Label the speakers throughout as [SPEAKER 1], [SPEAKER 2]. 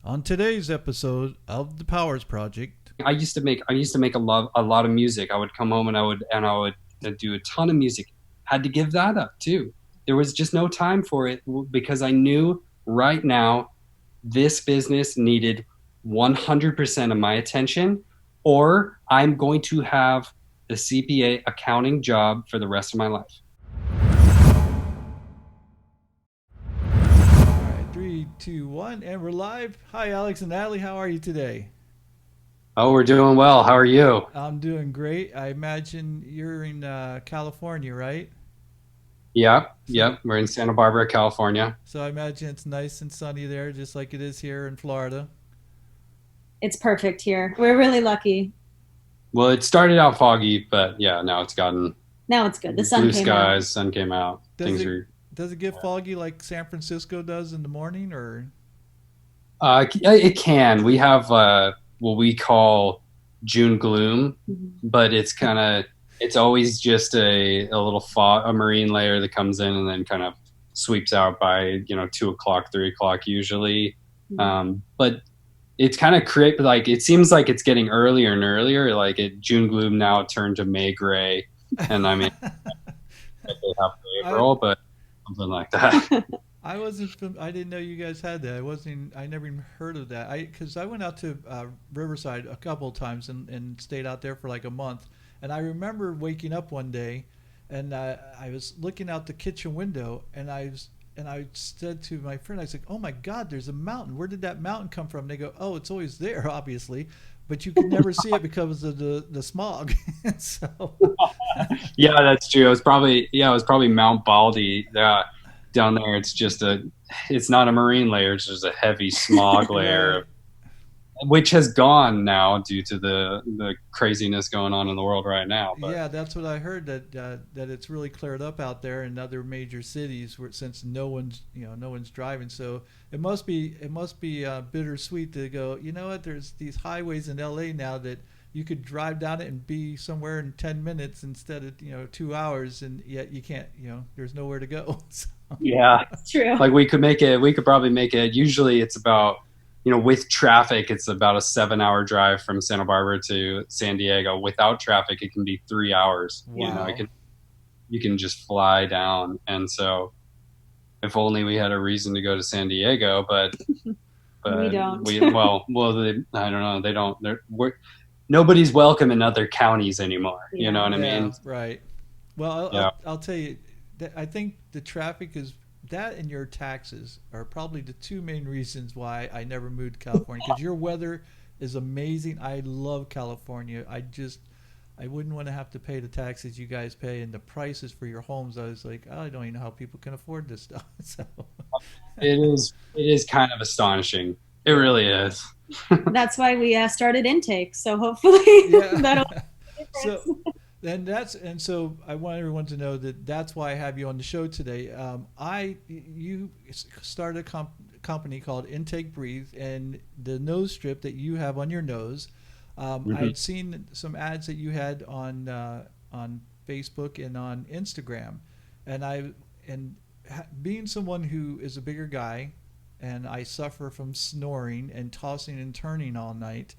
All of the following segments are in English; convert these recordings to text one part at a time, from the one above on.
[SPEAKER 1] On today's episode of the Powers Project.
[SPEAKER 2] I used to make a lot of music. I would come home and I would do a ton of music. Had to give that up too. There was just no time for it because I knew right now this business needed 100% of my attention, or I'm going to have the CPA accounting job for the rest of my life.
[SPEAKER 1] All right, three, two, one, and we're live. Hi, Alex and Natalie. How are you today?
[SPEAKER 2] Oh, we're doing well. How are you?
[SPEAKER 1] I'm doing great. I imagine you're in California, right?
[SPEAKER 2] Yep,
[SPEAKER 1] So,
[SPEAKER 2] yep. We're in Santa Barbara, California.
[SPEAKER 1] so I imagine it's nice and sunny there, just like it is here in Florida.
[SPEAKER 3] It's perfect here. We're really lucky.
[SPEAKER 2] Well, it started out foggy, but yeah, now it's gotten
[SPEAKER 3] Now it's good. The sun
[SPEAKER 2] blue
[SPEAKER 3] came out.
[SPEAKER 2] skies, sun came out.
[SPEAKER 1] Does
[SPEAKER 2] Things
[SPEAKER 1] it
[SPEAKER 2] are
[SPEAKER 1] does it get foggy like San Francisco does in the morning, or?
[SPEAKER 2] it can. We have what we call June gloom,
[SPEAKER 3] Mhm.
[SPEAKER 2] but it's always just a little fog, a marine layer that comes in and then kind of sweeps out by 2 o'clock, 3 o'clock usually. But it's kind of create like it seems like it's getting earlier and earlier. Like June gloom now turned to May gray, and I mean they have
[SPEAKER 1] I
[SPEAKER 2] April, but something like that.
[SPEAKER 1] I wasn't. I didn't know you guys had that. I wasn't. I never even heard of that. Because I went out to Riverside a couple of times and stayed out there for like a month. And I remember waking up one day, and I was looking out the kitchen window, and I said to my friend, I said, "Oh my God, there's a mountain. Where did that mountain come from?" And they go, "Oh, it's always there, obviously, but you can never see it because of the smog." So
[SPEAKER 2] Yeah, that's true. It was probably Mount Baldy. Down there, it's not a marine layer. It's just a heavy smog layer,
[SPEAKER 1] right.
[SPEAKER 2] which has gone now due to the craziness going on in the world right now. But
[SPEAKER 1] Yeah, that's what I heard that it's really cleared up out there in other major cities where since no one's driving. So it must be bittersweet to go. You know what? There's these highways in L.A. now that you could drive down it and be somewhere in 10 minutes instead of 2 hours, and yet you can't. There's nowhere to go. So,
[SPEAKER 2] yeah,
[SPEAKER 3] It's true.
[SPEAKER 2] like we could probably make it. Usually, it's about with traffic, it's about a 7-hour drive from Santa Barbara to San Diego. Without traffic, it can be 3 hours. It
[SPEAKER 1] wow.
[SPEAKER 2] can you can just fly down, and so if only we had a reason to go to San Diego, but
[SPEAKER 3] We
[SPEAKER 2] but
[SPEAKER 3] don't.
[SPEAKER 2] I don't know. They don't. Nobody's welcome in other counties anymore. You know
[SPEAKER 3] Yeah.
[SPEAKER 2] what I
[SPEAKER 1] Yeah.
[SPEAKER 2] mean?
[SPEAKER 1] Right. Well,
[SPEAKER 2] Yeah.
[SPEAKER 1] I'll tell you that I think the traffic is that and your taxes are probably the two main reasons why I never moved to California because your weather is amazing. I love California. I wouldn't want to have to pay the taxes you guys pay and the prices for your homes. I was like, I don't even know how people can afford this stuff. So,
[SPEAKER 2] It is kind of astonishing. It
[SPEAKER 1] yeah.
[SPEAKER 2] really is.
[SPEAKER 3] That's why we started intake. So hopefully
[SPEAKER 1] Yeah.
[SPEAKER 3] that'll make a
[SPEAKER 1] So
[SPEAKER 3] difference.
[SPEAKER 1] so I want everyone to know that that's why I have you on the show today. You started a company called Intake Breathe, and the nose strip that you have on your nose. I
[SPEAKER 2] Mhm.
[SPEAKER 1] had seen some ads that you had on Facebook and on Instagram, and being someone who is a bigger guy, and I suffer from snoring and tossing and turning all night.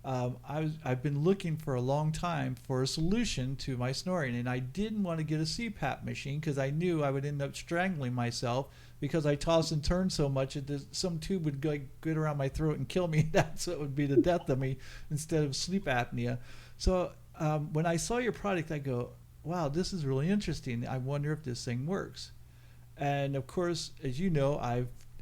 [SPEAKER 1] I've been looking for a long time for a solution to my snoring, and I didn't want to get a CPAP machine because I knew I would end up strangling myself because I toss and turn so much that some tube would get around my throat and kill me. That's what would be the death of me instead of sleep apnea. So when I saw your product, I go, "Wow, this is really interesting. I wonder if this thing works." And of course, as you know,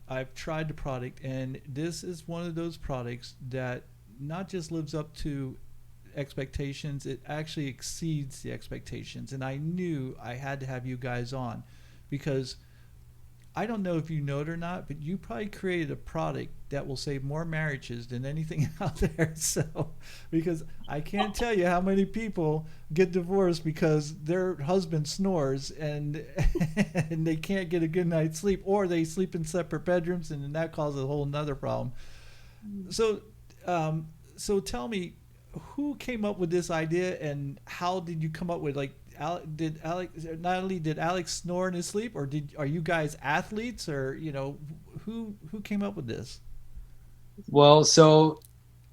[SPEAKER 1] I've tried the product, and this is one of those products that not just lives up to expectations, it actually exceeds the expectations. And I knew I had to have you guys on because I don't know if you know it or not, but you probably created a product that will save more marriages than anything out there. So, because I can't tell you how many people get divorced because their husband snores and and they can't get a good night's sleep, or they sleep in separate bedrooms, and then that causes a whole nother problem. So, um, so tell me, who came up with this idea, and how did you come up with like? Did Alex not only did Alex snore in his sleep, or are you guys athletes, or who came up with this?
[SPEAKER 2] Well, so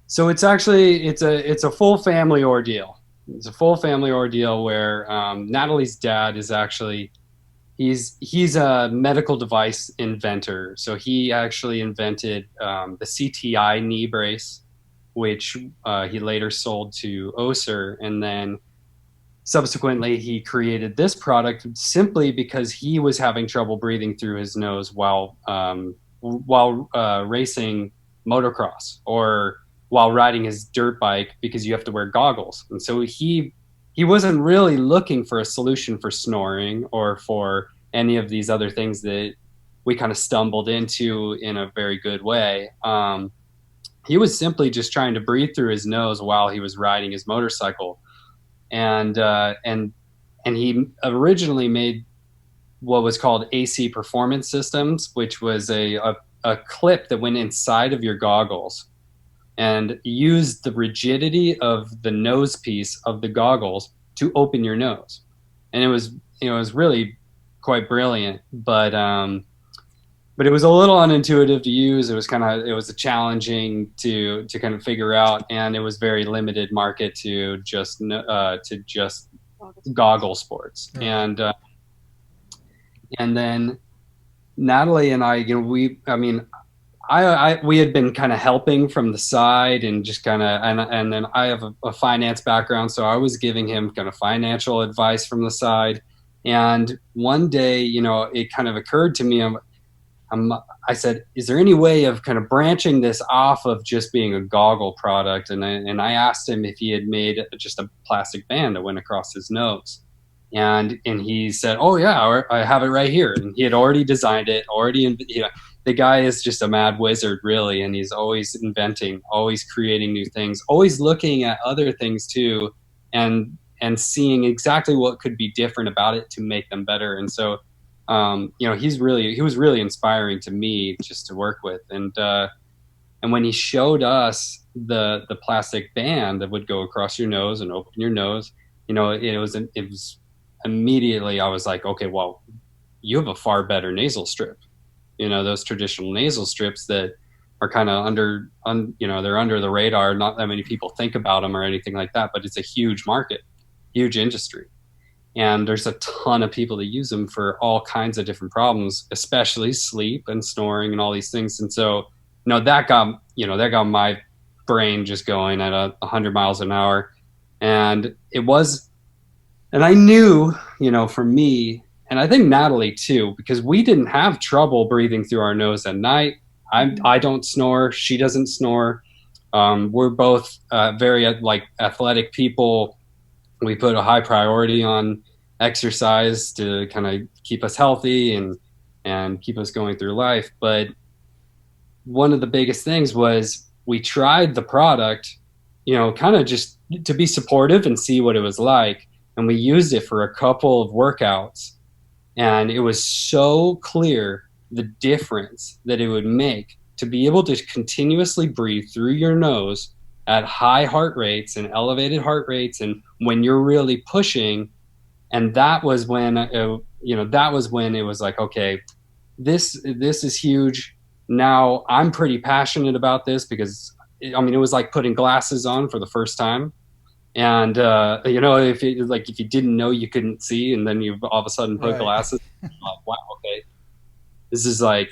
[SPEAKER 2] it's actually it's a full family ordeal. It's a full family ordeal where Natalie's dad is actually he's a medical device inventor. So he actually invented the CTI knee brace, which he later sold to Oser, and then subsequently he created this product simply because he was having trouble breathing through his nose while racing motocross or while riding his dirt bike because you have to wear goggles. And so he wasn't really looking for a solution for snoring or for any of these other things that we kind of stumbled into in a very good way. He was simply just trying to breathe through his nose while he was riding his motorcycle, and he originally made what was called AC performance systems, which was a clip that went inside of your goggles and used the rigidity of the nose piece of the goggles to open your nose. And it was really quite brilliant, but it was a little unintuitive to use. It was a challenging to kind of figure out, and it was very limited market to just goggle sports.
[SPEAKER 1] Right.
[SPEAKER 2] And then Natalie and I, I mean, we had been kind of helping from the side and just kind of, and then I have a finance background, so I was giving him kind of financial advice from the side. And one day, it kind of occurred to me, I'm, I said, is there any way of kind of branching this off of just being a goggle product? And I asked him if he had made just a plastic band that went across his nose. And he said, oh yeah, I have it right here. And he had already designed it, the guy is just a mad wizard, really. And he's always inventing, always creating new things, always looking at other things too, and seeing exactly what could be different about it to make them better. And so he was really inspiring to me just to work with. And when he showed us the plastic band that would go across your nose and open your nose, it was immediately, I was like, okay, well, you have a far better nasal strip. Those traditional nasal strips that are kind of they're under the radar. Not that many people think about them or anything like that, but it's a huge market, huge industry. And there's a ton of people that use them for all kinds of different problems, especially sleep and snoring and all these things. And so, that got my brain just going at 100 miles an hour. And and I knew, for me, and I think Natalie too, because we didn't have trouble breathing through our nose at night. I don't snore. She doesn't snore. We're both very athletic people. We put a high priority on exercise to kind of keep us healthy and keep us going through life. But one of the biggest things was we tried the product, kind of just to be supportive and see what it was like. And we used it for a couple of workouts. And it was so clear the difference that it would make to be able to continuously breathe through your nose at high heart rates and elevated heart rates, and when you're really pushing. And that was when it was like, okay, this is huge. Now I'm pretty passionate about this because it was like putting glasses on for the first time. And if you didn't know you couldn't see, and then you all of a sudden put
[SPEAKER 1] Right.
[SPEAKER 2] glasses, like, wow, okay, this is a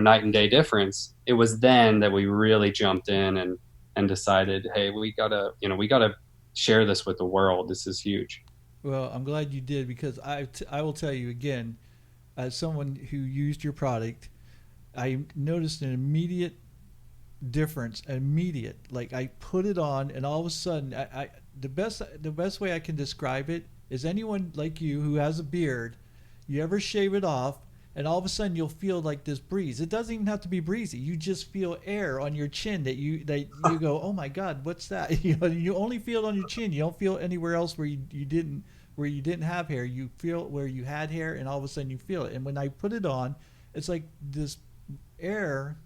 [SPEAKER 2] night and day difference. It was then that we really jumped in and decided, hey, we gotta share this with the world. This is huge.
[SPEAKER 1] Well, I'm glad you did because I will tell you again, as someone who used your product, I noticed an immediate difference. Immediate. Like I put it on, and all of a sudden, the best way I can describe it is anyone like you who has a beard, you ever shave it off, and all of a sudden you'll feel like this breeze. It doesn't even have to be breezy. You just feel air on your chin that you go, oh my God, what's that? You only feel it on your chin. You don't feel anywhere else where you didn't have hair. You feel where you had hair, and all of a sudden you feel it. And when I put it on, it's like this air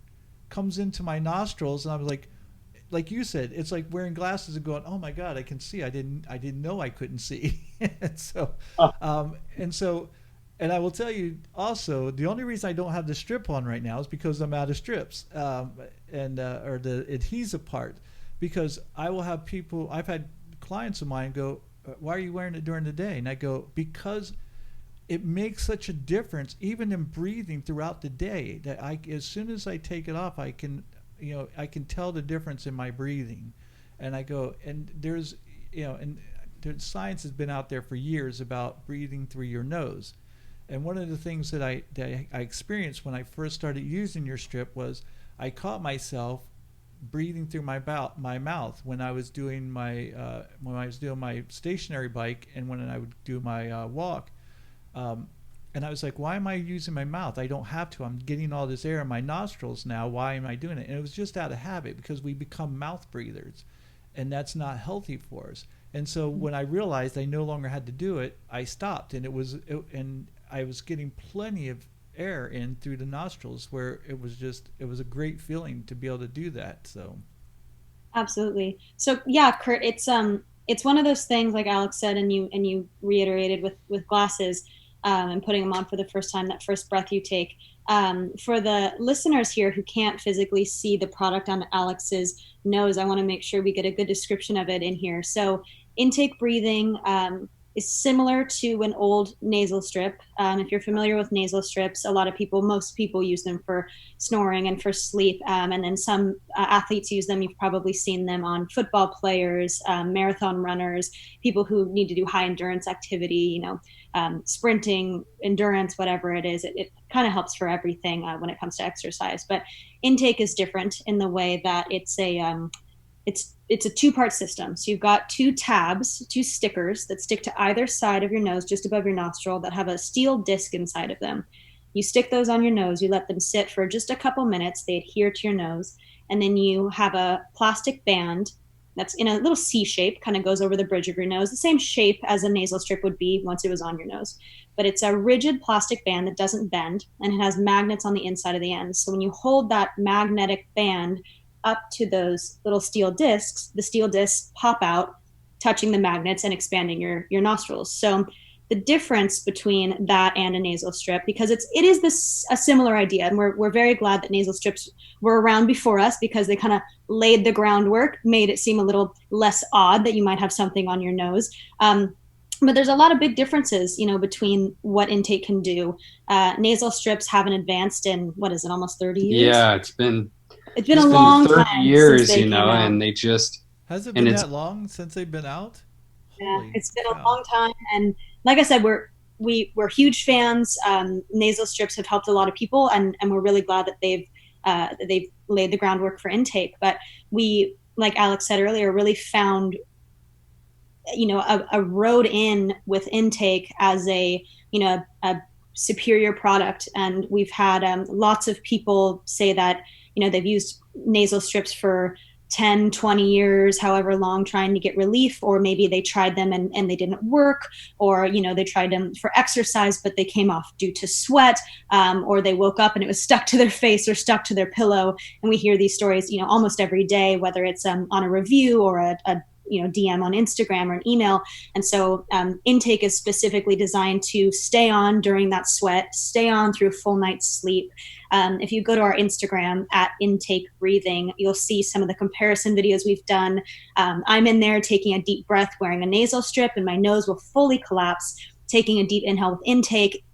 [SPEAKER 1] comes into my nostrils, and I was like you said, it's like wearing glasses and going, oh my God, I can see. I didn't know I couldn't see. and so, and so And I will tell you also, the only reason I don't have the strip on right now is because I'm out of strips, and or the adhesive part. Because I will have people, I've had clients of mine go, "Why are you wearing it during the day?" And I go, "Because it makes such a difference, even in breathing throughout the day. That as soon as I take it off, I can, I can tell the difference in my breathing." And I go, and there's, and the science has been out there for years about breathing through your nose. And one of the things that I experienced when I first started using your strip was I caught myself breathing through my mouth when I was doing my stationary bike, and when I would do my walk. And I was like, why am I using my mouth? I don't have to. I'm getting all this air in my nostrils now. Why am I doing it? And it was just out of habit, because we become mouth breathers, and that's not healthy for us. And so when I realized I no longer had to do it, I stopped, and I was getting plenty of air in through the nostrils, where it was a great feeling to be able to do that. So
[SPEAKER 3] Absolutely. So yeah, Kurt, it's one of those things like Alex said, and you reiterated with glasses, and putting them on for the first time, that first breath you take. For the listeners here who can't physically see the product on Alex's nose, I want to make sure we get a good description of it in here. So intake breathing is similar to an old nasal strip. If you're familiar with nasal strips, most people use them for snoring and for sleep. And then some athletes use them. You've probably seen them on football players, marathon runners, people who need to do high endurance activity, sprinting, endurance, whatever it is. It kind of helps for everything when it comes to exercise. But intake is different in the way that it's a two-part system. So you've got two tabs, two stickers that stick to either side of your nose, just above your nostril, that have a steel disc inside of them. You stick those on your nose, you let them sit for just a couple minutes, they adhere to your nose, and then you have a plastic band that's in a little C shape, kind of goes over the bridge of your nose, the same shape as a nasal strip would be once it was on your nose. But it's a rigid plastic band that doesn't bend, and it has magnets on the inside of the ends. So when you hold that magnetic band up to those little steel discs, the steel discs pop out, touching the magnets and expanding your nostrils. So the difference between that and a nasal strip, because it is a similar idea, and we're very glad that nasal strips were around before us, because they kind of laid the groundwork, made it seem a little less odd that you might have something on your nose. But there's a lot of big differences, between what intake can do. Nasal strips haven't advanced in, what is it, almost 30 years?
[SPEAKER 2] Yeah, it's been
[SPEAKER 3] a long
[SPEAKER 2] 30
[SPEAKER 3] time
[SPEAKER 2] years,
[SPEAKER 3] since they came out.
[SPEAKER 2] and they just
[SPEAKER 1] has it
[SPEAKER 2] and
[SPEAKER 1] been
[SPEAKER 2] it's
[SPEAKER 1] that long since they've been out?
[SPEAKER 3] Yeah,
[SPEAKER 1] Holy
[SPEAKER 3] it's been
[SPEAKER 1] cow.
[SPEAKER 3] a long time, and like I said, we're huge fans. Nasal strips have helped a lot of people, and we're really glad that they've laid the groundwork for intake. But we, like Alex said earlier, really found a road in with intake as a superior product, and we've had lots of people say that they've used nasal strips for 10, 20 years, however long, trying to get relief, or maybe they tried them and they didn't work, or they tried them for exercise but they came off due to sweat, or they woke up and it was stuck to their face or stuck to their pillow. And we hear these stories almost every day, whether it's on a review or a DM on Instagram or an email. And so intake is specifically designed to stay on during that sweat, stay on through a full night's sleep. If you go to our Instagram at Intakebreathing, you'll see some of the comparison videos we've done. I'm in there taking a deep breath, wearing a nasal strip, and my nose will fully collapse. Taking a deep inhale with intake,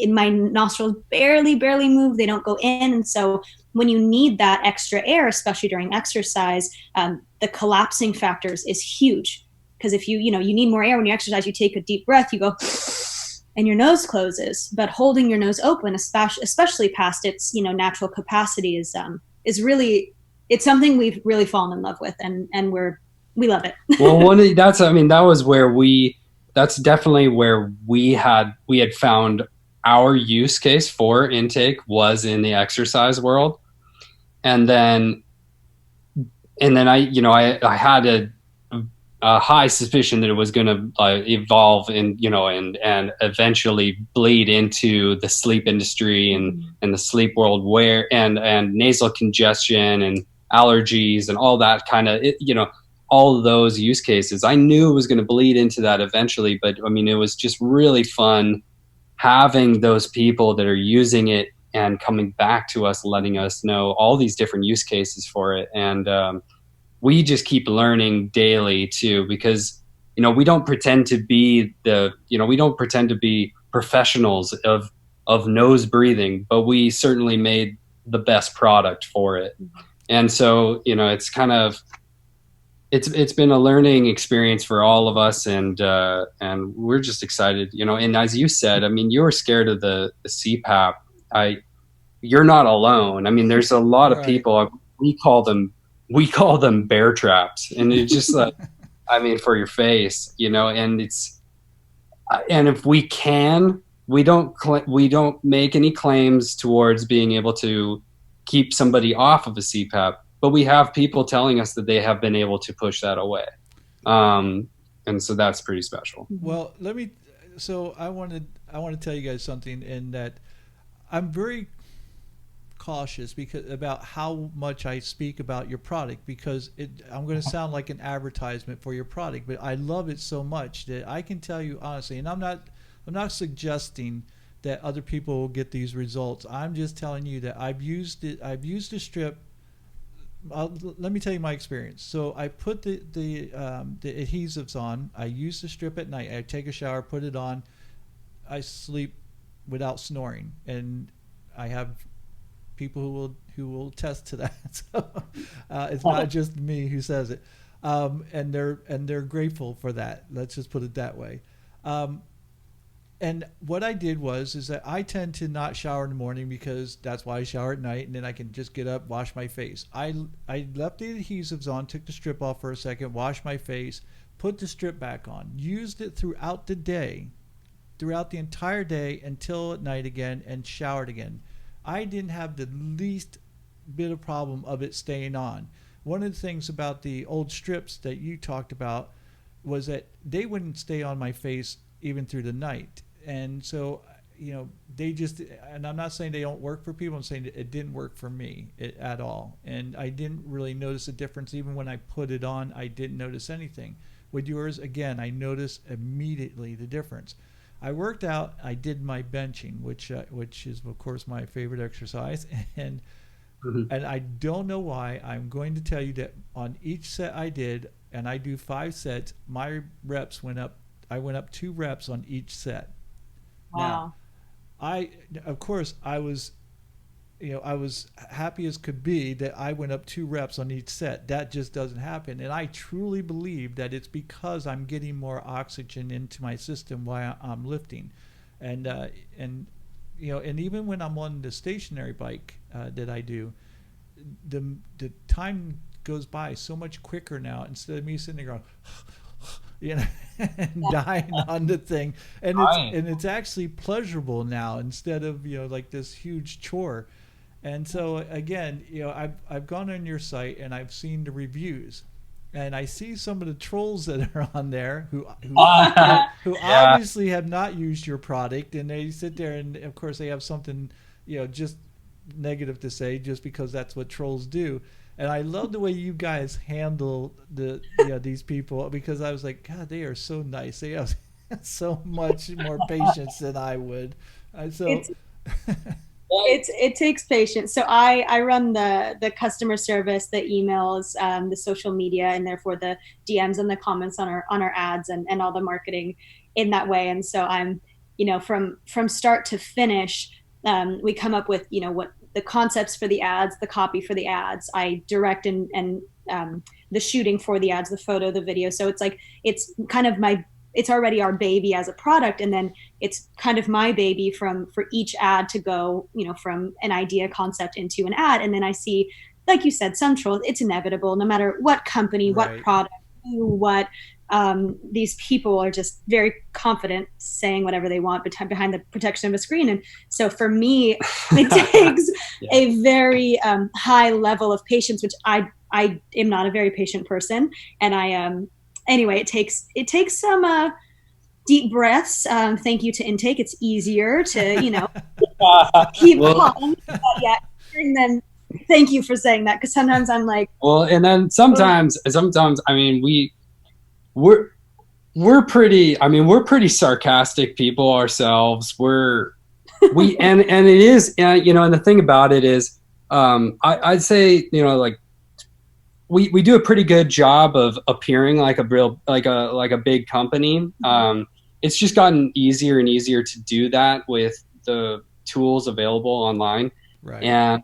[SPEAKER 3] my nostrils barely move, they don't go in. And so when you need that extra air, especially during exercise, the collapsing factors is huge. Because if you need more air when you exercise, you take a deep breath, you go and your nose closes. But holding your nose open, especially past its natural capacity, is really, it's something we've really fallen in love with, and we love it.
[SPEAKER 2] Well, that's definitely where we had found our use case for intake was in the exercise world. And then I had a high suspicion that it was going to evolve and eventually bleed into the sleep industry and the sleep world, where and nasal congestion and allergies and all that kind of all of those use cases. I knew it was going to bleed into that eventually, but I mean, it was just really fun having those people that are using it and coming back to us, letting us know all these different use cases for it. And we just keep learning daily too, because, you know, we don't pretend to be we don't pretend to be professionals of nose breathing, but we certainly made the best product for it. And so, you know, it's kind of, it's been a learning experience for all of us, and we're just excited, you know. And as you said, I mean, you were scared of the CPAP. You're not alone. I mean, there's a lot of people. We call them bear traps, and it's just like, I mean, for your face, you know. And if we can, we don't make any claims towards being able to keep somebody off of a CPAP, but we have people telling us that they have been able to push that away. And so that's pretty special.
[SPEAKER 1] Well, I want to tell you guys something, in that I'm very cautious about how much I speak about your product, because I'm going to sound like an advertisement for your product, but I love it so much that I can tell you honestly, and I'm not suggesting that other people will get these results. I'm just telling you that I've used it. I've used the strip. Let me tell you my experience. So I put the adhesives on. I use the strip at night. I take a shower, put it on. I sleep without snoring, and I have people who will attest to that. So it's not just me who says it, and they're grateful for that. Let's just put it that way. And what I did is that I tend to not shower in the morning, because that's why I shower at night, and then I can just get up, wash my face. I left the adhesives on, took the strip off for a second, washed my face, put the strip back on, used it throughout the entire day until at night again, and showered again. I didn't have the least bit of problem of it staying on. One of the things about the old strips that you talked about was that they wouldn't stay on my face even through the night. And so, you know, and I'm not saying they don't work for people, I'm saying it didn't work for me at all. And I didn't really notice a difference. Even when I put it on, I didn't notice anything. With yours, again, I noticed immediately the difference. I worked out, I did my benching, which is, of course, my favorite exercise. And and I don't know why, I'm going to tell you that on each set I did, and I do 5 sets, my reps went up. I went up 2 reps on each set.
[SPEAKER 3] Wow.
[SPEAKER 1] Now, of course, I was happy as could be that I went up 2 reps on each set. That just doesn't happen. And I truly believe that it's because I'm getting more oxygen into my system while I'm lifting. And you know, and even when I'm on the stationary bike that I do, the time goes by so much quicker now, instead of me sitting there going, you know, and dying on the thing, and it's actually pleasurable now, instead of, you know, like this huge chore. And so again, you know, I've gone on your site and I've seen the reviews, and I see some of the trolls that are on there who obviously have not used your product, and they sit there and of course they have something, you know, just negative to say, just because that's what trolls do. And I love the way you guys handle these people, because I was like, God, they are so nice. They have so much more patience than I would.
[SPEAKER 3] It takes patience. So I run the customer service, the emails, the social media, and therefore the DMs and the comments on our ads and all the marketing in that way. And so I'm, you know, from start to finish, we come up with, you know, what the concepts for the ads, the copy for the ads. I direct and the shooting for the ads, the photo, the video. So it's like, it's kind of it's already our baby as a product, and then it's kind of my baby for each ad to go, you know, from an idea concept into an ad. And then I see, like you said, some trolls. It's inevitable, no matter what company, what product, what these people are just very confident saying whatever they want behind the protection of a screen. And so for me, it takes a very high level of patience, which I am not a very patient person, and anyway, it takes some deep breaths. Thank you to Intake. It's easier to, you know, keep calm. Yeah, and then thank you for saying that, because sometimes I'm like,
[SPEAKER 2] well, and then sometimes I mean, we're pretty, I mean, we're pretty sarcastic people ourselves. And it is, you know, and the thing about it is, I'd say, you know, like we do a pretty good job of appearing like a real, like a big company. It's just gotten easier and easier to do that with the tools available online.
[SPEAKER 1] Right.
[SPEAKER 2] And,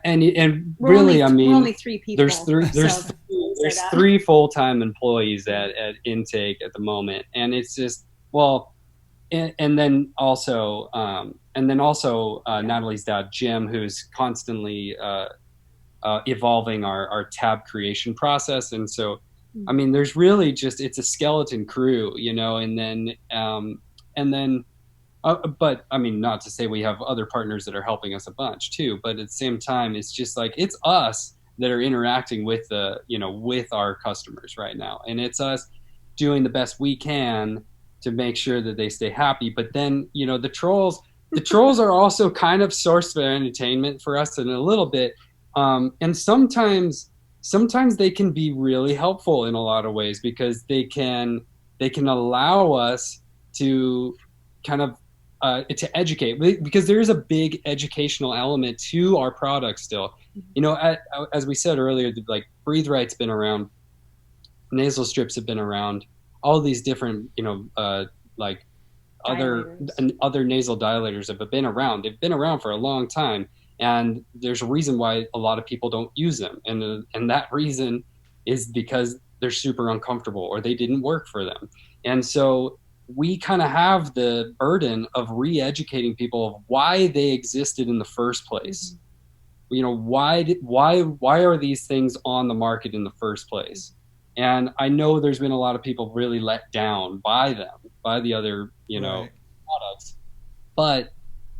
[SPEAKER 2] and really, I mean,
[SPEAKER 3] we're only three people.
[SPEAKER 2] There's three full-time employees at Intake at the moment, and it's just, well, and then also Natalie's dad Jim, who's constantly evolving our tab creation process. And so, I mean, there's really just, it's a skeleton crew, you know. And then but I mean, not to say we have other partners that are helping us a bunch too, but at the same time, it's just like, it's us that are interacting with the, you know, with our customers right now. And it's us doing the best we can to make sure that they stay happy. But then, you know, the trolls are also kind of source of entertainment for us in a little bit. And sometimes they can be really helpful in a lot of ways, because they can allow us to kind of to educate, because there is a big educational element to our product still. You know, as we said earlier, like Breathe Right's been around, nasal strips have been around, all these different, you know, like other nasal dilators have been around. They've been around for a long time, and there's a reason why a lot of people don't use them, and that reason is because they're super uncomfortable or they didn't work for them. And so we kind of have the burden of re-educating people of why they existed in the first place. You know, why are these things on the market in the first place? And I know there's been a lot of people really let down by them, by the other, you know, products. But,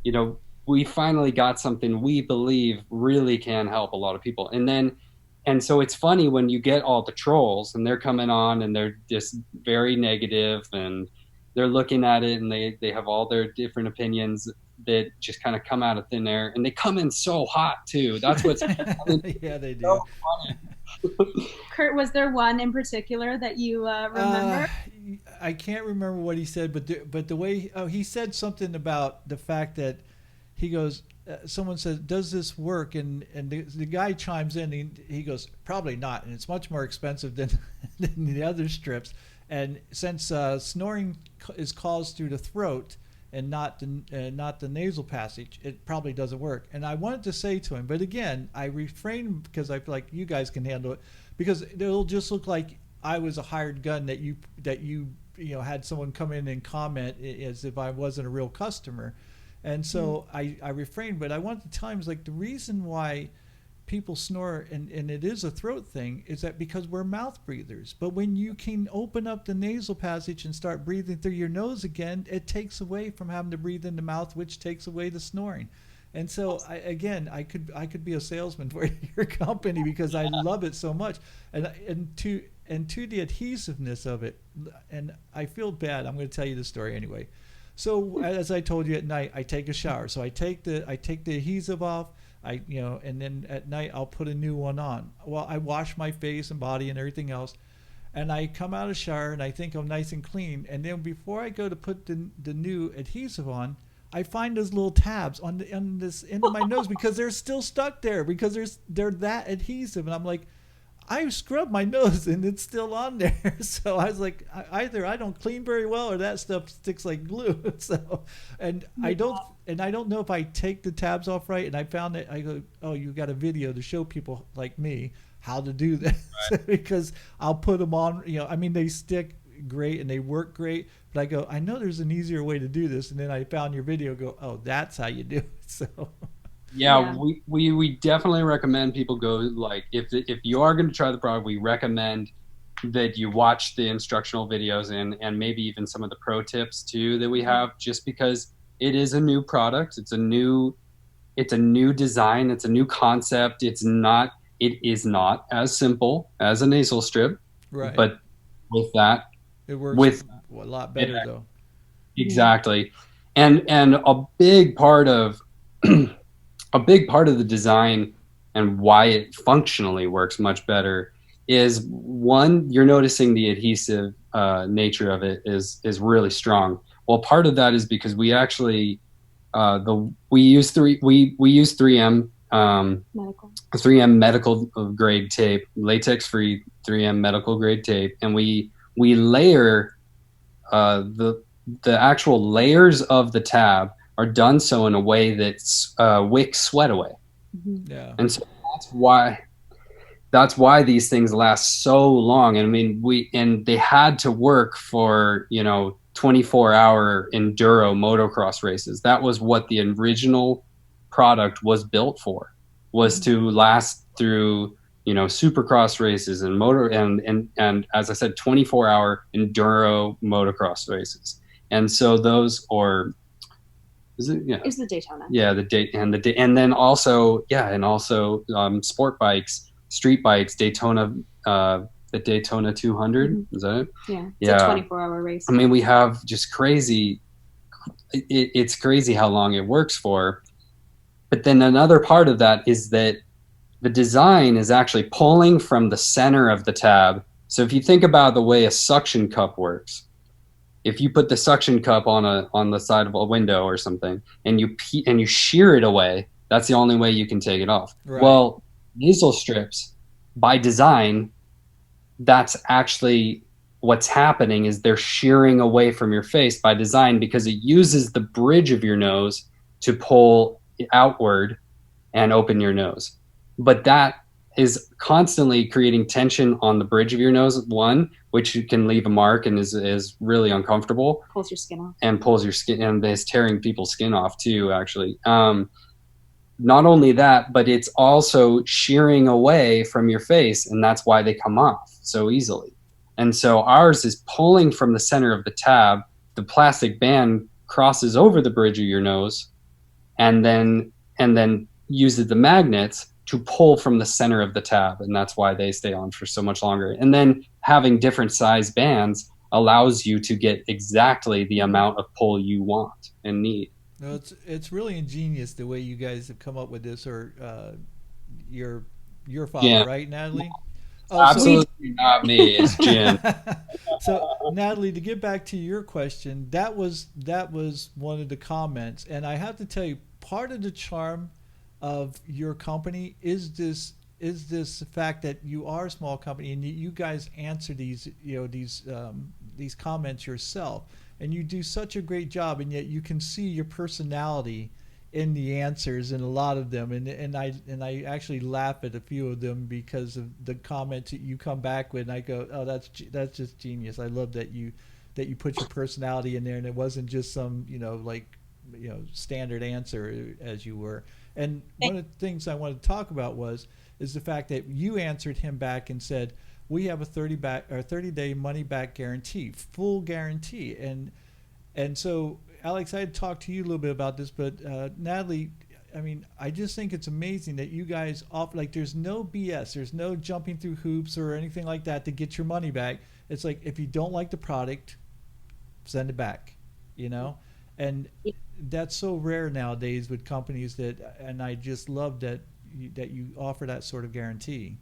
[SPEAKER 2] you know, we finally got something we believe really can help a lot of people. And so it's funny when you get all the trolls and they're coming on and they're just very negative, and they're looking at it and they have all their different opinions that just kind of come out of thin air, and they come in so hot too. That's what's
[SPEAKER 1] yeah, they do.
[SPEAKER 2] So funny.
[SPEAKER 3] Kurt, was there one in particular that you remember?
[SPEAKER 1] I can't remember what he said, but the way he said something about the fact that he goes, someone says, "Does this work?" And the guy chimes in. He goes, "Probably not, and it's much more expensive than the other strips. And since snoring is caused through the throat and not the nasal passage, it probably doesn't work." And I wanted to say to him, but again, I refrained because I feel like you guys can handle it, because it'll just look like I was a hired gun that you know had someone come in and comment as if I wasn't a real customer. And so I refrained, but I wanted to tell him, like, the reason why people snore, and it is a throat thing, is that because we're mouth breathers. But when you can open up the nasal passage and start breathing through your nose again, it takes away from having to breathe in the mouth, which takes away the snoring. And so I could be a salesman for your company because I love it so much, and to the adhesiveness of it. And I feel bad. I'm going to tell you the story anyway. So as I told you, at night I take a shower. So I take the adhesive off. And then at night I'll put a new one on. Well, I wash my face and body and everything else, and I come out of the shower and I think I'm nice and clean. And then before I go to put the new adhesive on, I find those little tabs on this end of my nose because they're still stuck there because they're that adhesive. And I'm like, I scrubbed my nose and it's still on there. So I was like, either I don't clean very well or that stuff sticks like glue. So, I don't know if I take the tabs off right. And I found that I go, oh, you got a video to show people like me how to do this. Right. Because I'll put them on, you know, I mean, they stick great and they work great, but I go, I know there's an easier way to do this. And then I found your video, go, oh, that's how you do it. So
[SPEAKER 2] yeah. We definitely recommend people go, like, if you are going to try the product, we recommend that you watch the instructional videos and maybe even some of the pro tips too that we have, just because it is a new product. It's a new design. It's a new concept. It is not as simple as a nasal strip,
[SPEAKER 1] right.
[SPEAKER 2] But with that,
[SPEAKER 1] it works a lot better though.
[SPEAKER 2] Exactly. And a big part of the design and why it functionally works much better is, one, you're noticing the adhesive nature of it is really strong. Well, part of that is because we actually we use 3M
[SPEAKER 3] Medical.
[SPEAKER 2] 3M medical grade tape, latex free 3M medical grade tape, and we layer the actual layers of the tab are done so in a way that wicks sweat away.
[SPEAKER 3] Mm-hmm.
[SPEAKER 1] Yeah.
[SPEAKER 2] And so that's why these things last so long. And I mean, they had to work for, 24-hour enduro motocross races. That was what the original product was built for, was to last through, supercross races and and as I said, 24-hour enduro motocross races. And so those, or is it, yeah,
[SPEAKER 3] Is the Daytona.
[SPEAKER 2] Yeah, and then also, sport bikes, street bikes, Daytona, the Daytona 200.
[SPEAKER 3] Mm-hmm.
[SPEAKER 2] Is that it?
[SPEAKER 3] Yeah, it's a 24-hour race.
[SPEAKER 2] I mean, we have just crazy. It's crazy how long it works for. But then another part of that is that the design is actually pulling from the center of the tab. So if you think about the way a suction cup works, if you put the suction cup on the side of a window or something, and you shear it away, that's the only way you can take it off.
[SPEAKER 1] Right.
[SPEAKER 2] Well, nasal strips, by design, that's actually what's happening, is they're shearing away from your face by design, because it uses the bridge of your nose to pull outward and open your nose. But that is constantly creating tension on the bridge of your nose, one, which can leave a mark and is really uncomfortable.
[SPEAKER 3] Pulls your skin off.
[SPEAKER 2] And pulls your skin, and is tearing people's skin off too, actually. Not only that, but it's also shearing away from your face, and that's why they come off so easily. And so ours is pulling from the center of the tab. The plastic band crosses over the bridge of your nose, and then uses the magnets to pull from the center of the tab, and that's why they stay on for so much longer. And then having different size bands allows you to get exactly the amount of pull you want and need.
[SPEAKER 1] No, it's really ingenious the way you guys have come up with this, or your father,
[SPEAKER 2] Yeah.
[SPEAKER 1] right, Natalie?
[SPEAKER 2] Absolutely not me. It's Jim.
[SPEAKER 1] So, Natalie, to get back to your question, that was one of the comments, and I have to tell you, part of the charm of your company is this fact that you are a small company and you guys answer these these comments yourself, and you do such a great job, and yet you can see your personality in the answers in a lot of them, and I actually laugh at a few of them because of the comments that you come back with, and I go, oh, that's just genius. I love that you put your personality in there, and it wasn't just some standard answer as you were. And one of the things I wanted to talk about is the fact that you answered him back and said, we have a 30-day money back guarantee, full guarantee. And so, Alex, I had talked to you a little bit about this, but Natalie, I mean, I just think it's amazing that you guys there's no BS, there's no jumping through hoops or anything like that to get your money back. It's like, if you don't like the product, send it back, and that's so rare nowadays with companies and I just love that you offer that sort of guarantee.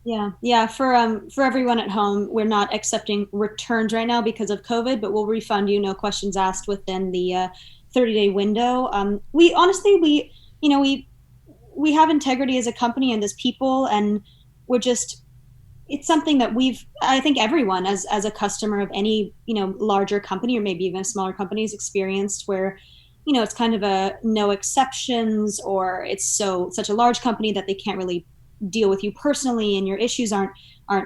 [SPEAKER 3] Yeah. For everyone at home, we're not accepting returns right now because of COVID, but we'll refund you, no questions asked, within the 30-day window. We honestly, we have integrity as a company and as people, and it's something that I think everyone as a customer of any, larger company or maybe even a smaller company has experienced, where, it's kind of a no exceptions, or it's such a large company that they can't really deal with you personally and your issues aren't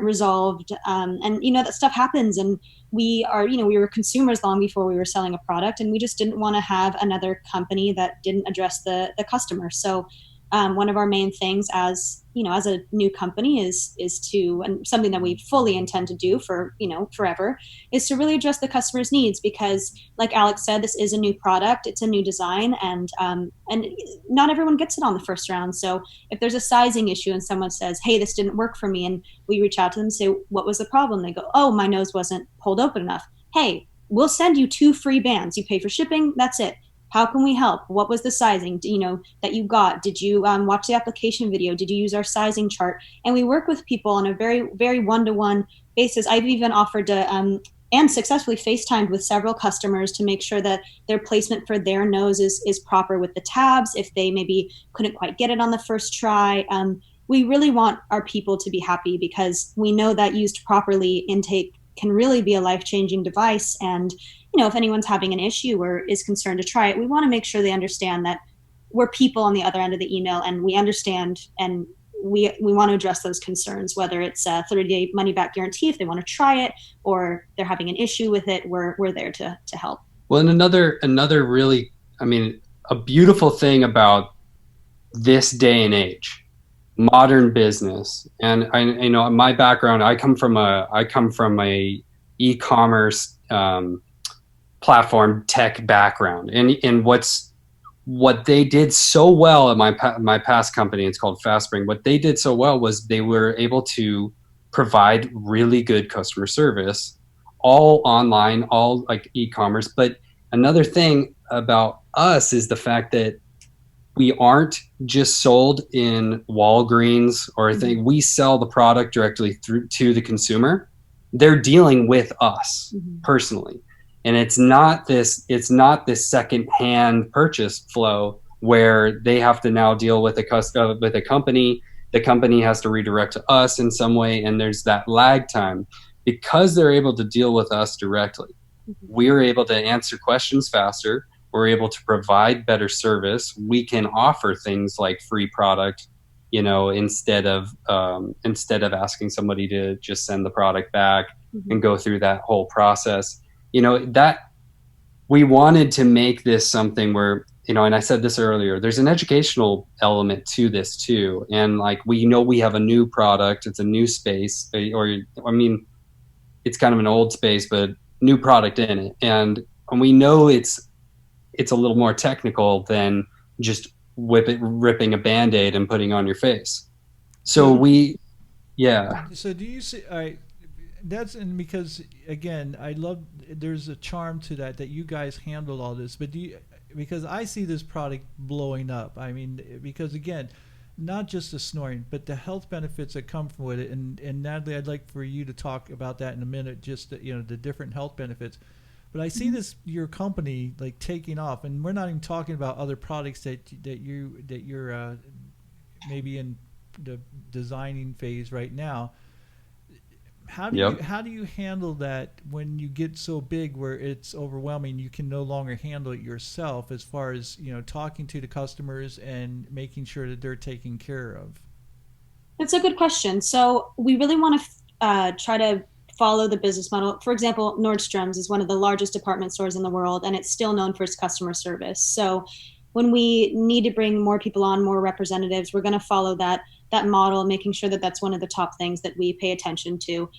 [SPEAKER 3] resolved. And that stuff happens, and we were consumers long before we were selling a product, and we just didn't want to have another company that didn't address the customer. So one of our main things as a new company is to, and something that we fully intend to do for forever, is to really address the customer's needs, because like Alex said, this is a new product, it's a new design, and not everyone gets it on the first round. So if there's a sizing issue and someone says, hey, this didn't work for me, and we reach out to them and say, what was the problem? They go, oh, my nose wasn't pulled open enough. Hey, we'll send you 2 free bands. You pay for shipping, that's it. How can we help? What was the sizing, that you got? Did you watch the application video? Did you use our sizing chart? And we work with people on a very, very one-to-one basis. I've even offered to and successfully FaceTimed with several customers to make sure that their placement for their nose is proper with the tabs, if they maybe couldn't quite get it on the first try. We really want our people to be happy, because we know that used properly, intake can really be a life-changing device. And if anyone's having an issue or is concerned to try it, we want to make sure they understand that we're people on the other end of the email, and we understand, and we want to address those concerns, whether it's a 30-day money-back guarantee if they want to try it, or they're having an issue with it. We're there to help.
[SPEAKER 2] Well, and another really, a beautiful thing about this day and age, modern business, and my background, I come from a e-commerce platform tech background, and what they did so well at my past company, it's called FastSpring. What they did so well was they were able to provide really good customer service, all online, all like e-commerce. But another thing about us is the fact that we aren't just sold in Walgreens or anything. We sell the product directly through to the consumer. They're dealing with us personally. And it's not this second-hand purchase flow where they have to now deal with a company. The company has to redirect to us in some way, and there's that lag time. Because they're able to deal with us directly, we're able to answer questions faster. We're able to provide better service. We can offer things like free product, instead of asking somebody to just send the product back and go through that whole process. That we wanted to make this something where, and I said this earlier, there's an educational element to this too. And like, we have a new product, it's a new space, it's kind of an old space, but new product in it. And we know it's a little more technical than just ripping a Band-Aid and putting on your face. So
[SPEAKER 1] So do you see, because again, I love, there's a charm to that you guys handled all this, but because I see this product blowing up. Because again, not just the snoring, but the health benefits that come from it. And Natalie, I'd like for you to talk about that in a minute, just the different health benefits. But I see your company like taking off, and we're not even talking about other products that you're maybe in the designing phase right now. How do you handle that when you get so big where it's overwhelming? You can no longer handle it yourself, as far as talking to the customers and making sure that they're taken care of.
[SPEAKER 3] That's a good question. So we really want to try to follow the business model. For example, Nordstrom's is one of the largest department stores in the world, and it's still known for its customer service. So when we need to bring more people on, more representatives, we're going to follow that model, making sure that that's one of the top things that we pay attention to.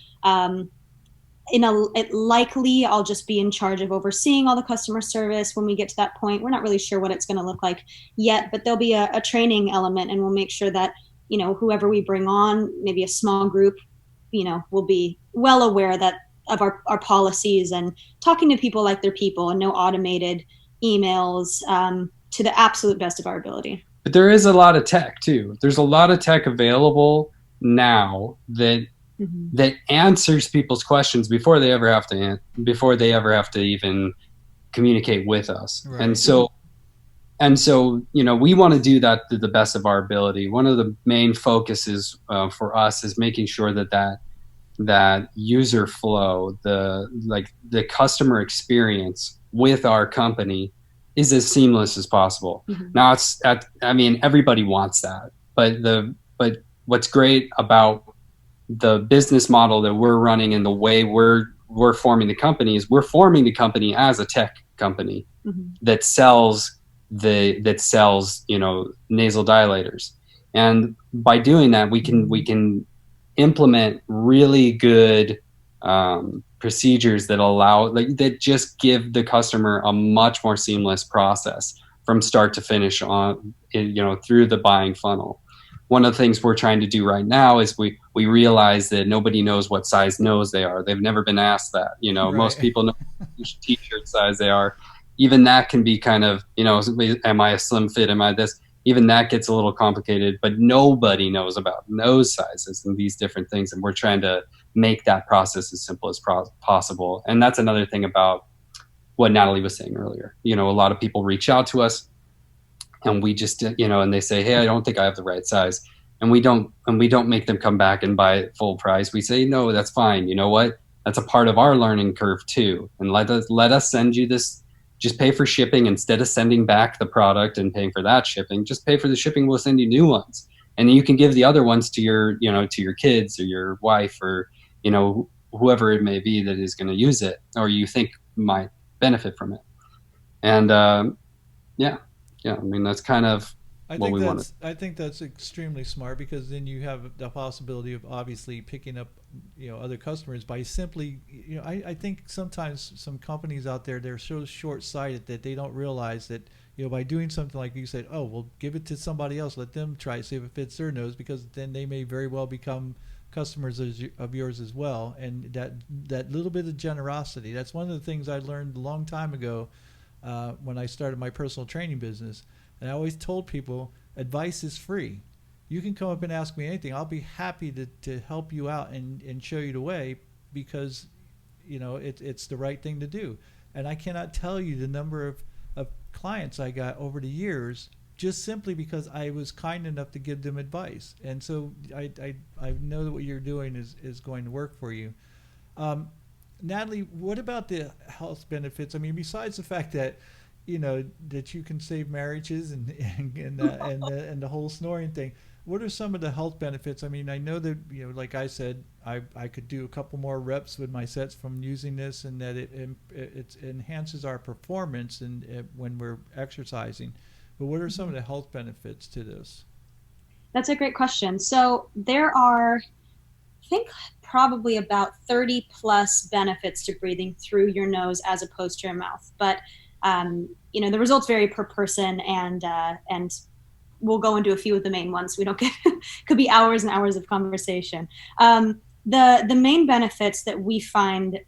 [SPEAKER 3] Likely I'll just be in charge of overseeing all the customer service when we get to that point. We're not really sure what it's going to look like yet, but there'll be a training element, and we'll make sure that whoever we bring on, maybe a small group, will be well aware of our policies, and talking to people like they're people, and no automated emails, to the absolute best of our ability.
[SPEAKER 2] But there is a lot of tech too. There's a lot of tech available now that answers people's questions before they ever have to even communicate with us. Right. And so we want to do that to the best of our ability. One of the main focuses for us is making sure that user flow, the customer experience with our company is as seamless as possible. Now everybody wants that, but what's great about the business model that we're running and the way we're forming the company is we're forming the company as a tech company that sells nasal dilators. And by doing that, we can implement really good procedures that just give the customer a much more seamless process from start to finish through the buying funnel. One of the things we're trying to do right now is we realize that nobody knows what size nose they are. They've never been asked that. Right. Most people know which t-shirt size they are. Even that can be kind of, am I a slim fit? Am I this? even that gets a little complicated, but nobody knows about nose sizes and these different things. And we're trying to make that process as simple as possible. And that's another thing about what Natalie was saying earlier. A lot of people reach out to us and we just, and they say, hey, I don't think I have the right size. And we don't make them come back and buy it full price. We say, no, that's fine. You know what? That's a part of our learning curve too. And let us send you this. Just pay for shipping instead of sending back the product and paying for that shipping. Just pay for the shipping. We'll send you new ones, and then you can give the other ones to your kids or your wife or whoever it may be that is going to use it or you think might benefit from it. And yeah. I mean, that's kind of what we wanted.
[SPEAKER 1] I think that's extremely smart, because then you have the possibility of obviously picking up, other customers by simply, I think sometimes some companies out there, they're so short-sighted that they don't realize that, by doing something like you said, oh, well, give it to somebody else, let them try it, see if it fits their nose, because then they may very well become customers of yours as well. And that little bit of generosity, that's one of the things I learned a long time ago when I started my personal training business. And I always told people, advice is free. You can come up and ask me anything. I'll be happy to help you out and show you the way, because it's the right thing to do. And I cannot tell you the number of clients I got over the years just simply because I was kind enough to give them advice. And so I know that what you're doing is going to work for you. Natalie, what about the health benefits? I mean, besides the fact that that you can save marriages and the whole snoring thing, what are some of the health benefits? I mean, I know that like I said, I could do a couple more reps with my sets from using this, and that it enhances our performance and when we're exercising. But what are some of the health benefits to this?
[SPEAKER 3] That's a great question. So there are, I think, probably about 30 plus benefits to breathing through your nose as opposed to your mouth. But the results vary per person, and we'll go into a few of the main ones. We don't get could be hours and hours of conversation. The main benefits that we find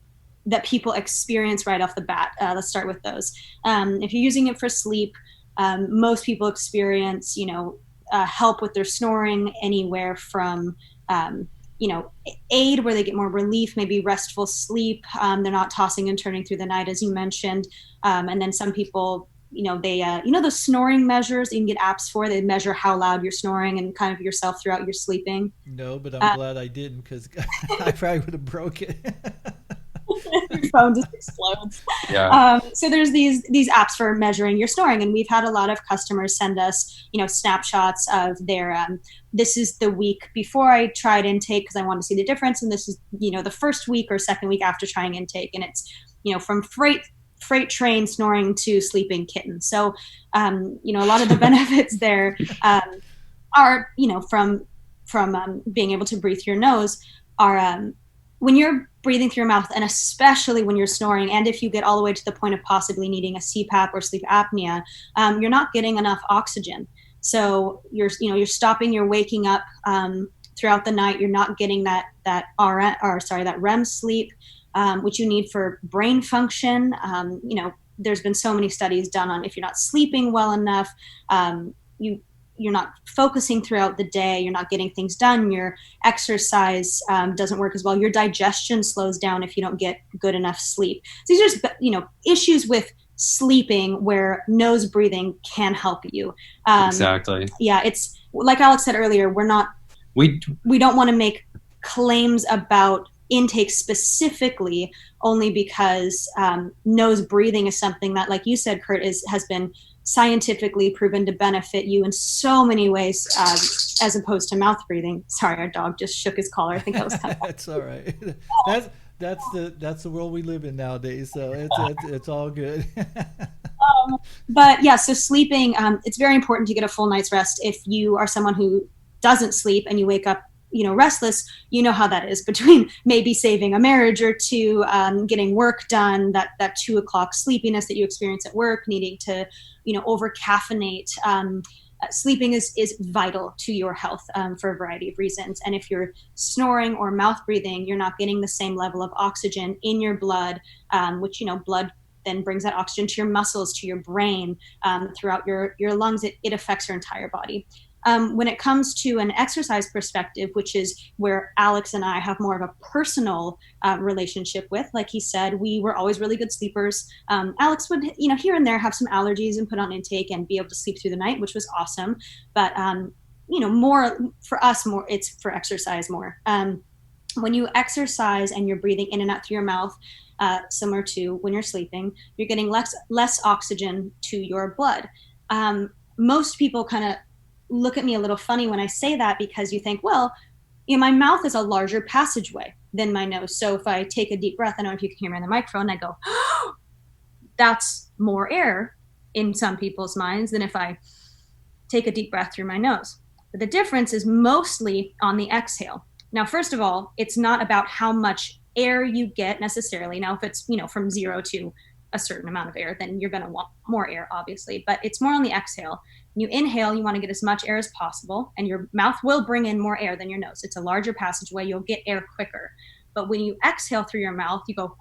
[SPEAKER 3] that people experience right off the bat. Let's start with those. If you're using it for sleep, most people experience help with their snoring, anywhere from aid where they get more relief, maybe restful sleep. They're not tossing and turning through the night, as you mentioned. And then some people, they, those snoring measures you can get apps for, they measure how loud you're snoring and kind of yourself throughout your sleeping.
[SPEAKER 1] No, but I'm glad I didn't, because I probably would have broke it.
[SPEAKER 3] Your phone just explodes.
[SPEAKER 2] Yeah.
[SPEAKER 3] So there's these apps for measuring your snoring, and we've had a lot of customers send us, snapshots of their. This is the week before I tried intake because I want to see the difference, and this is the first week or second week after trying intake, and it's from freight train snoring to sleeping kitten. So a lot of the benefits there are from being able to breathe through your nose are when you're breathing through your mouth, and especially when you're snoring, and if you get all the way to the point of possibly needing a CPAP or sleep apnea, you're not getting enough oxygen. So you're stopping, you're waking up throughout the night. You're not getting that REM sleep, which you need for brain function. There's been so many studies done on if you're not sleeping well enough, you're not focusing throughout the day, you're not getting things done, your exercise doesn't work as well, your digestion slows down if you don't get good enough sleep. So these are just, issues with sleeping where nose breathing can help you.
[SPEAKER 2] Exactly.
[SPEAKER 3] Yeah, it's like Alex said earlier, we don't want to make claims about intake specifically, only because nose breathing is something that, like you said, Kurt, has been scientifically proven to benefit you in so many ways, as opposed to mouth breathing. Sorry, our dog just shook his collar. I think that was kind of
[SPEAKER 1] That's all right. That's the world we live in nowadays. So it's all good.
[SPEAKER 3] But yeah, so sleeping, it's very important to get a full night's rest. If you are someone who doesn't sleep and you wake up restless, how that is, between maybe saving a marriage or two, getting work done, that 2 o'clock sleepiness that you experience at work, needing to over caffeinate. Sleeping is vital to your health for a variety of reasons. And if you're snoring or mouth breathing, you're not getting the same level of oxygen in your blood, which blood then brings that oxygen to your muscles, to your brain, throughout your lungs. It affects your entire body. When it comes to an exercise perspective, which is where Alex and I have more of a personal relationship with, like he said, we were always really good sleepers. Alex would, here and there have some allergies and put on intake and be able to sleep through the night, which was awesome. But, more for us, more it's for exercise more. When you exercise and you're breathing in and out through your mouth, similar to when you're sleeping, you're getting less oxygen to your blood. Most people kind of look at me a little funny when I say that, because you think, well, my mouth is a larger passageway than my nose. So if I take a deep breath, I don't know if you can hear me on the microphone, I go, oh, that's more air in some people's minds than if I take a deep breath through my nose. But the difference is mostly on the exhale. Now, first of all, it's not about how much air you get necessarily. Now, if it's, from 0 to a certain amount of air, then you're going to want more air, obviously. But it's more on the exhale. When you inhale, you want to get as much air as possible, and your mouth will bring in more air than your nose. It's a larger passageway. You'll get air quicker. But when you exhale through your mouth, you go,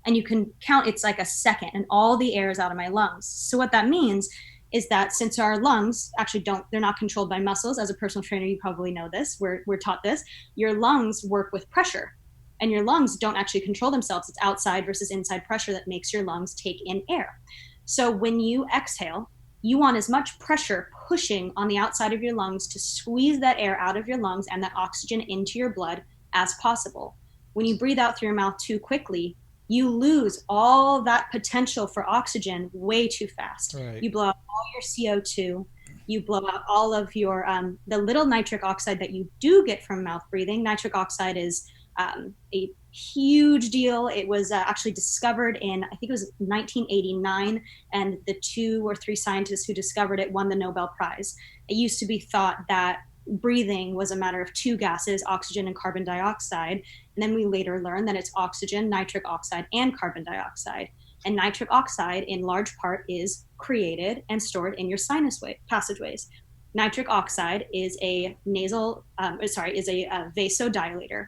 [SPEAKER 3] and you can count, it's like a second, and all the air is out of my lungs. So what that means is that since our lungs actually they're not controlled by muscles. As a personal trainer, you probably know this. We're taught this. Your lungs work with pressure. And your lungs don't actually control themselves. It's outside versus inside pressure that makes your lungs take in air. So when you exhale, you want as much pressure pushing on the outside of your lungs to squeeze that air out of your lungs and that oxygen into your blood as possible. When you breathe out through your mouth too quickly, you lose all that potential for oxygen way too fast.
[SPEAKER 1] Right.
[SPEAKER 3] You blow out all your CO2. You blow out all of your, the little nitric oxide that you do get from mouth breathing. Nitric oxide is a huge deal. It was actually discovered in, I think it was 1989, and the 2 or 3 scientists who discovered it won the Nobel Prize. It used to be thought that breathing was a matter of 2 gases, oxygen and carbon dioxide, and then we later learned that it's oxygen, nitric oxide, and carbon dioxide. And nitric oxide, in large part, is created and stored in your sinus passageways. Nitric oxide is a vasodilator,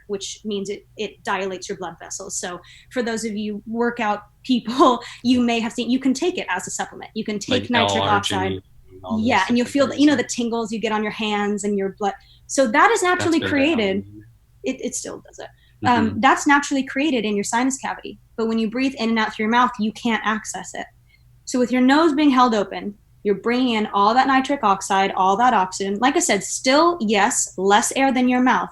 [SPEAKER 3] which means it dilates your blood vessels. So for those of you workout people, you may have seen, you can take it as a supplement. You can take like nitric oxide. Yeah, and you'll feel the tingles you get on your hands and your blood. So that is naturally created. It still does it. Mm-hmm. That's naturally created in your sinus cavity. But when you breathe in and out through your mouth, you can't access it. So with your nose being held open, you're bringing in all that nitric oxide, all that oxygen. Like I said, still, yes, less air than your mouth,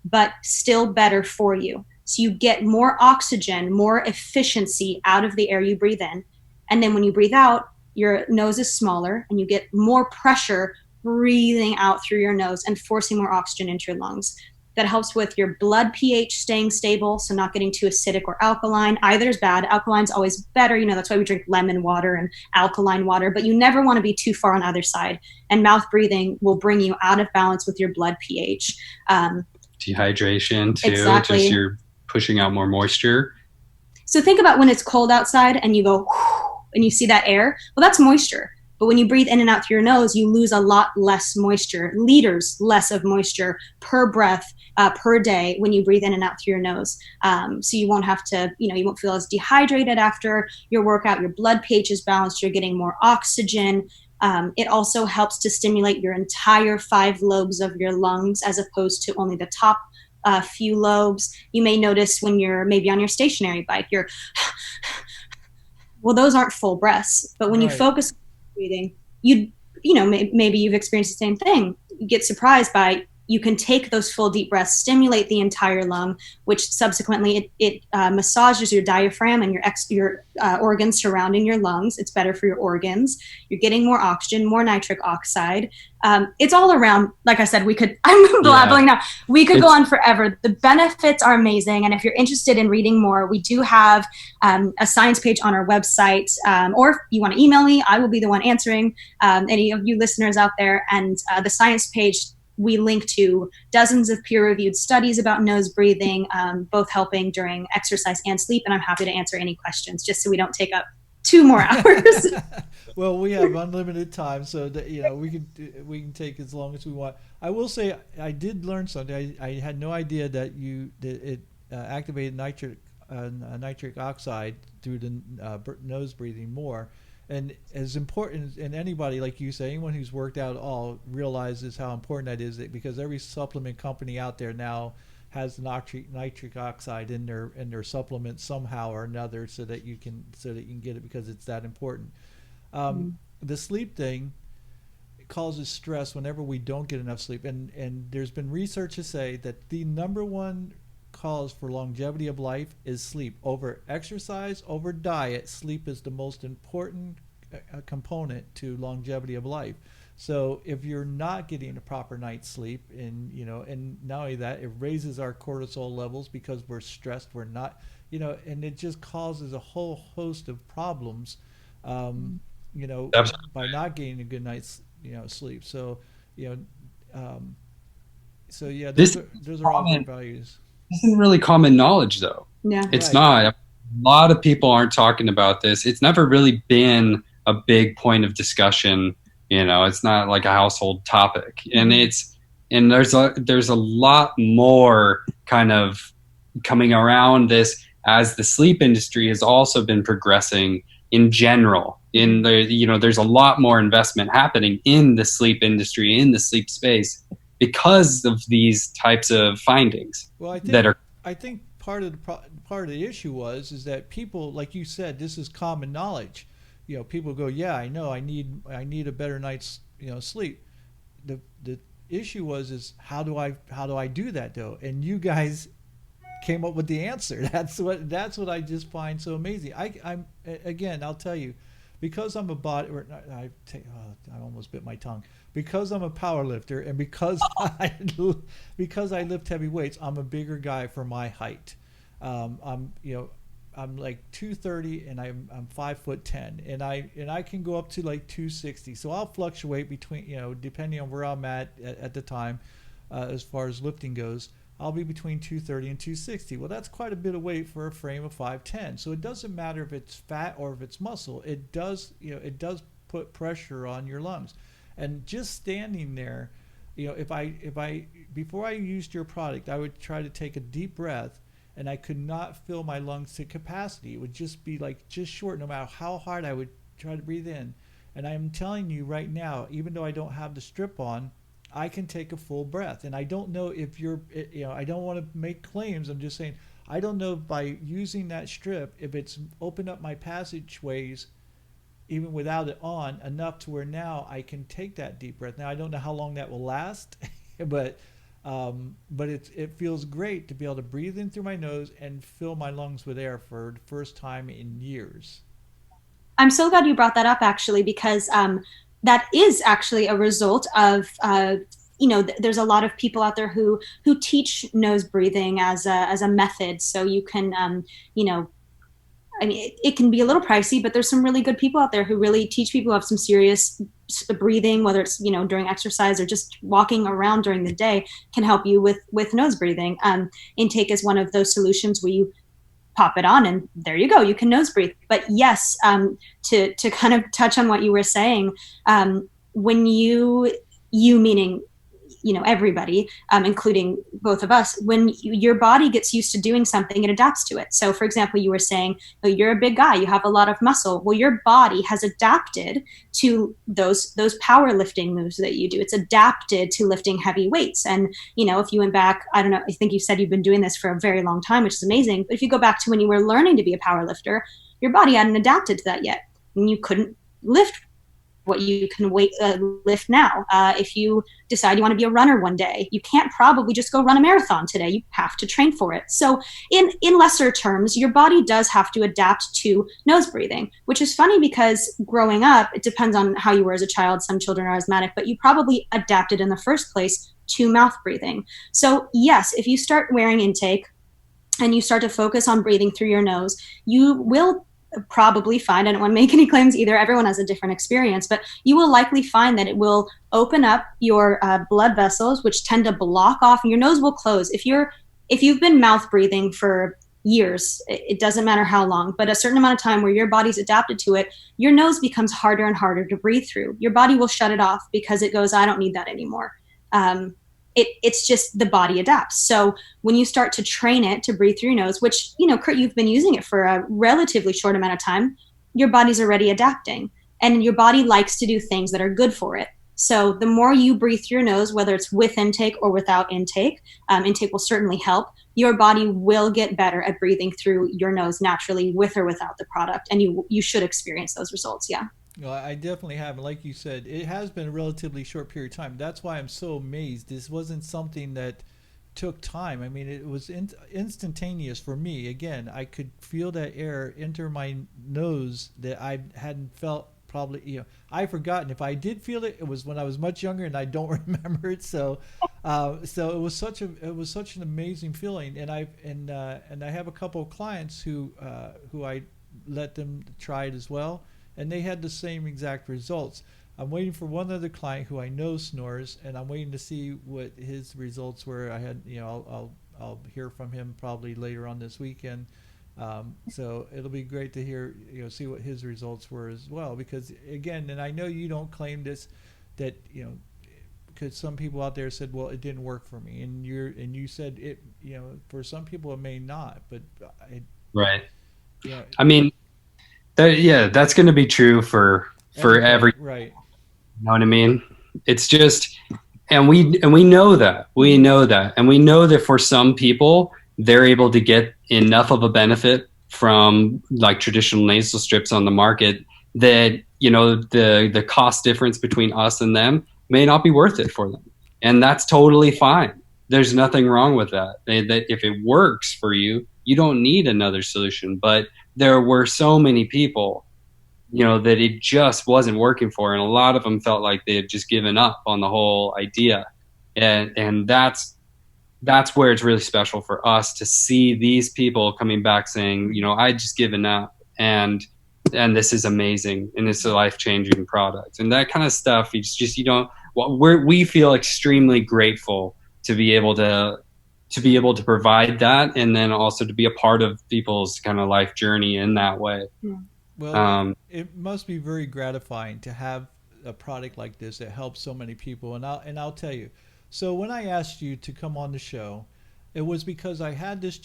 [SPEAKER 3] but still better for you. So you get more oxygen, more efficiency out of the air you breathe in. And then when you breathe out, your nose is smaller and you get more pressure breathing out through your nose and forcing more oxygen into your lungs. That helps with your blood pH staying stable, so not getting too acidic or alkaline. Either is bad. Alkaline's always better. That's why we drink lemon water and alkaline water, but you never want to be too far on either side. And mouth breathing will bring you out of balance with your blood pH.
[SPEAKER 2] Dehydration too,
[SPEAKER 3] exactly.
[SPEAKER 2] Just you're pushing out more moisture.
[SPEAKER 3] So think about when it's cold outside and you go, and you see that air. Well, that's moisture. But when you breathe in and out through your nose, you lose a lot less moisture, liters less of moisture per breath, per day when you breathe in and out through your nose. So you won't have to, you won't feel as dehydrated after your workout. Your blood pH is balanced. You're getting more oxygen. It also helps to stimulate your entire 5 lobes of your lungs as opposed to only the top few lobes. You may notice when you're maybe on your stationary bike, well, those aren't full breaths. But when you focus on breathing, maybe you've experienced the same thing. You get surprised by, you can take those full deep breaths, stimulate the entire lung, which subsequently it massages your diaphragm and your organs surrounding your lungs. It's better for your organs. You're getting more oxygen, more nitric oxide. It's all around. Like I said, I'm blabbling now. We could go on forever. The benefits are amazing. And if you're interested in reading more, we do have a science page on our website. Or if you want to email me, I will be the one answering any of you listeners out there. And the science page, we link to dozens of peer-reviewed studies about nose breathing, both helping during exercise and sleep. And I'm happy to answer any questions, just so we don't take up 2 more hours.
[SPEAKER 1] Well, we have unlimited time, so that, we can take as long as we want. I will say I did learn something. I had no idea that it activated nitric nitric oxide through the nose breathing more. And as important, and anybody like you say, anyone who's worked out at all realizes how important that is, because every supplement company out there now has nitric oxide in their supplement somehow or another, so that you can get it, because it's that important.
[SPEAKER 3] Mm.
[SPEAKER 1] The sleep thing causes stress whenever we don't get enough sleep, and there's been research to say that the number one cause for longevity of life is sleep. Over exercise, over diet, sleep is the most important component to longevity of life. So if you're not getting a proper night's sleep, and not only that, it raises our cortisol levels because we're stressed, we're not, and it just causes a whole host of problems, um,
[SPEAKER 2] Absolutely.
[SPEAKER 1] by not getting a good night's, sleep. So, you know, um, so yeah,
[SPEAKER 2] This
[SPEAKER 1] those are all great
[SPEAKER 2] common
[SPEAKER 1] values.
[SPEAKER 2] isn't really common knowledge, though.
[SPEAKER 3] Yeah.
[SPEAKER 2] It's
[SPEAKER 1] Right.
[SPEAKER 2] not. A lot of people aren't talking about this. It's never really been a big point of discussion. It's not like a household topic, and
[SPEAKER 3] Mhm.
[SPEAKER 2] there's a lot more kind of coming around this as the sleep industry has also been progressing in general. There's a lot more investment happening in the sleep industry, in the sleep space, because of these types of findings
[SPEAKER 1] Well,
[SPEAKER 2] that are.
[SPEAKER 1] I think part of the issue is that people, like you said, this is common knowledge. People go, yeah, I know, I need a better night's sleep. The issue is how do I do that though? And you guys came up with the answer. That's what I just find so amazing. I'm again, I'll tell you, because I'm a body. Or I almost bit my tongue. Because I'm a power lifter, and because I lift heavy weights, I'm a bigger guy for my height. I'm like 230, and I'm 5'10", and I can go up to like 260. So I'll fluctuate between, depending on where I'm at the time, as far as lifting goes. I'll be between 230 and 260. Well, that's quite a bit of weight for a frame of 5'10". So it doesn't matter if it's fat or if it's muscle. It does put pressure on your lungs. And just standing there, if I before I used your product, I would try to take a deep breath, and I could not fill my lungs to capacity. It would just be like just short, no matter how hard I would try to breathe in. And I'm telling you right now, even though I don't have the strip on, I can take a full breath. And I don't know if I don't want to make claims. I'm just saying, I don't know, by using that strip, if it's opened up my passageways, even without it on, enough to where now I can take that deep breath. Now, I don't know how long that will last, but it feels great to be able to breathe in through my nose and fill my lungs with air for the first time in years.
[SPEAKER 3] I'm so glad you brought that up, actually, because that is actually a result of there's a lot of people out there who teach nose breathing as a method. So you can you know I mean, it can be a little pricey, but there's some really good people out there who really teach people who have some serious breathing, whether it's during exercise or just walking around during the day, can help you with nose breathing. Intake is one of those solutions where you pop it on and there you go, you can nose breathe. But yes, to kind of touch on what you were saying, when you meaning everybody, including both of us, when your body gets used to doing something, it adapts to it. So for example, you were saying, oh, you're a big guy, you have a lot of muscle. Well, your body has adapted to those powerlifting moves that you do. It's adapted to lifting heavy weights. And if you went back, I don't know, I think you said you've been doing this for a very long time, which is amazing. But if you go back to when you were learning to be a power lifter, your body hadn't adapted to that yet, and you couldn't lift what you can lift now. If you decide you want to be a runner one day, you can't probably just go run a marathon today. You have to train for it. So in lesser terms, your body does have to adapt to nose breathing, which is funny because growing up, it depends on how you were as a child. Some children are asthmatic, but you probably adapted in the first place to mouth breathing. So yes, if you start wearing intake and you start to focus on breathing through your nose, you will probably find, I don't want to make any claims either, everyone has a different experience, but you will likely find that it will open up your blood vessels, which tend to block off, and your nose will close. If you've been mouth breathing for years, it doesn't matter how long, but a certain amount of time where your body's adapted to it, your nose becomes harder and harder to breathe through. Your body will shut it off because it goes, I don't need that anymore. it's just the body adapts. So when you start to train it to breathe through your nose, which, Kurt, you've been using it for a relatively short amount of time, your body's already adapting, and your body likes to do things that are good for it. So the more you breathe through your nose, whether it's with intake or without intake, intake will certainly help. Your body will get better at breathing through your nose naturally, with or without the product, and you should experience those results. Yeah.
[SPEAKER 1] Well, I definitely have. And like you said, it has been a relatively short period of time. That's why I'm so amazed. This wasn't something that took time. I mean, it was instantaneous for me. Again, I could feel that air enter my nose that I hadn't felt probably. I've forgotten. If I did feel it, it was when I was much younger, and I don't remember it. So it was such an amazing feeling. And I have a couple of clients who I let them try it as well, and they had the same exact results. I'm waiting for one other client who I know snores, and I'm waiting to see what his results were. I'll hear from him probably later on this weekend. So it'll be great to hear, see what his results were as well. Because again, and I know you don't claim this, that because some people out there said, well, it didn't work for me, and you said it, for some people it may not, but
[SPEAKER 2] right. I mean, that's going to be true for every.
[SPEAKER 1] Right.
[SPEAKER 2] You know what I mean? It's just, and we know that, and we know that for some people, they're able to get enough of a benefit from like traditional nasal strips on the market that, the cost difference between us and them may not be worth it for them. And that's totally fine. There's nothing wrong with that. That if it works for you, you don't need another solution. But there were so many people, that it just wasn't working for. And a lot of them felt like they had just given up on the whole idea. And that's where it's really special for us to see these people coming back saying, I just given up, and this is amazing, and it's a life-changing product. And that kind of stuff, we feel extremely grateful to be able to provide that, and then also to be a part of people's kind of life journey in that way.
[SPEAKER 3] Yeah.
[SPEAKER 1] Well, it must be very gratifying to have a product like this that helps so many people. And I'll tell you. So when I asked you to come on the show, it was because I had this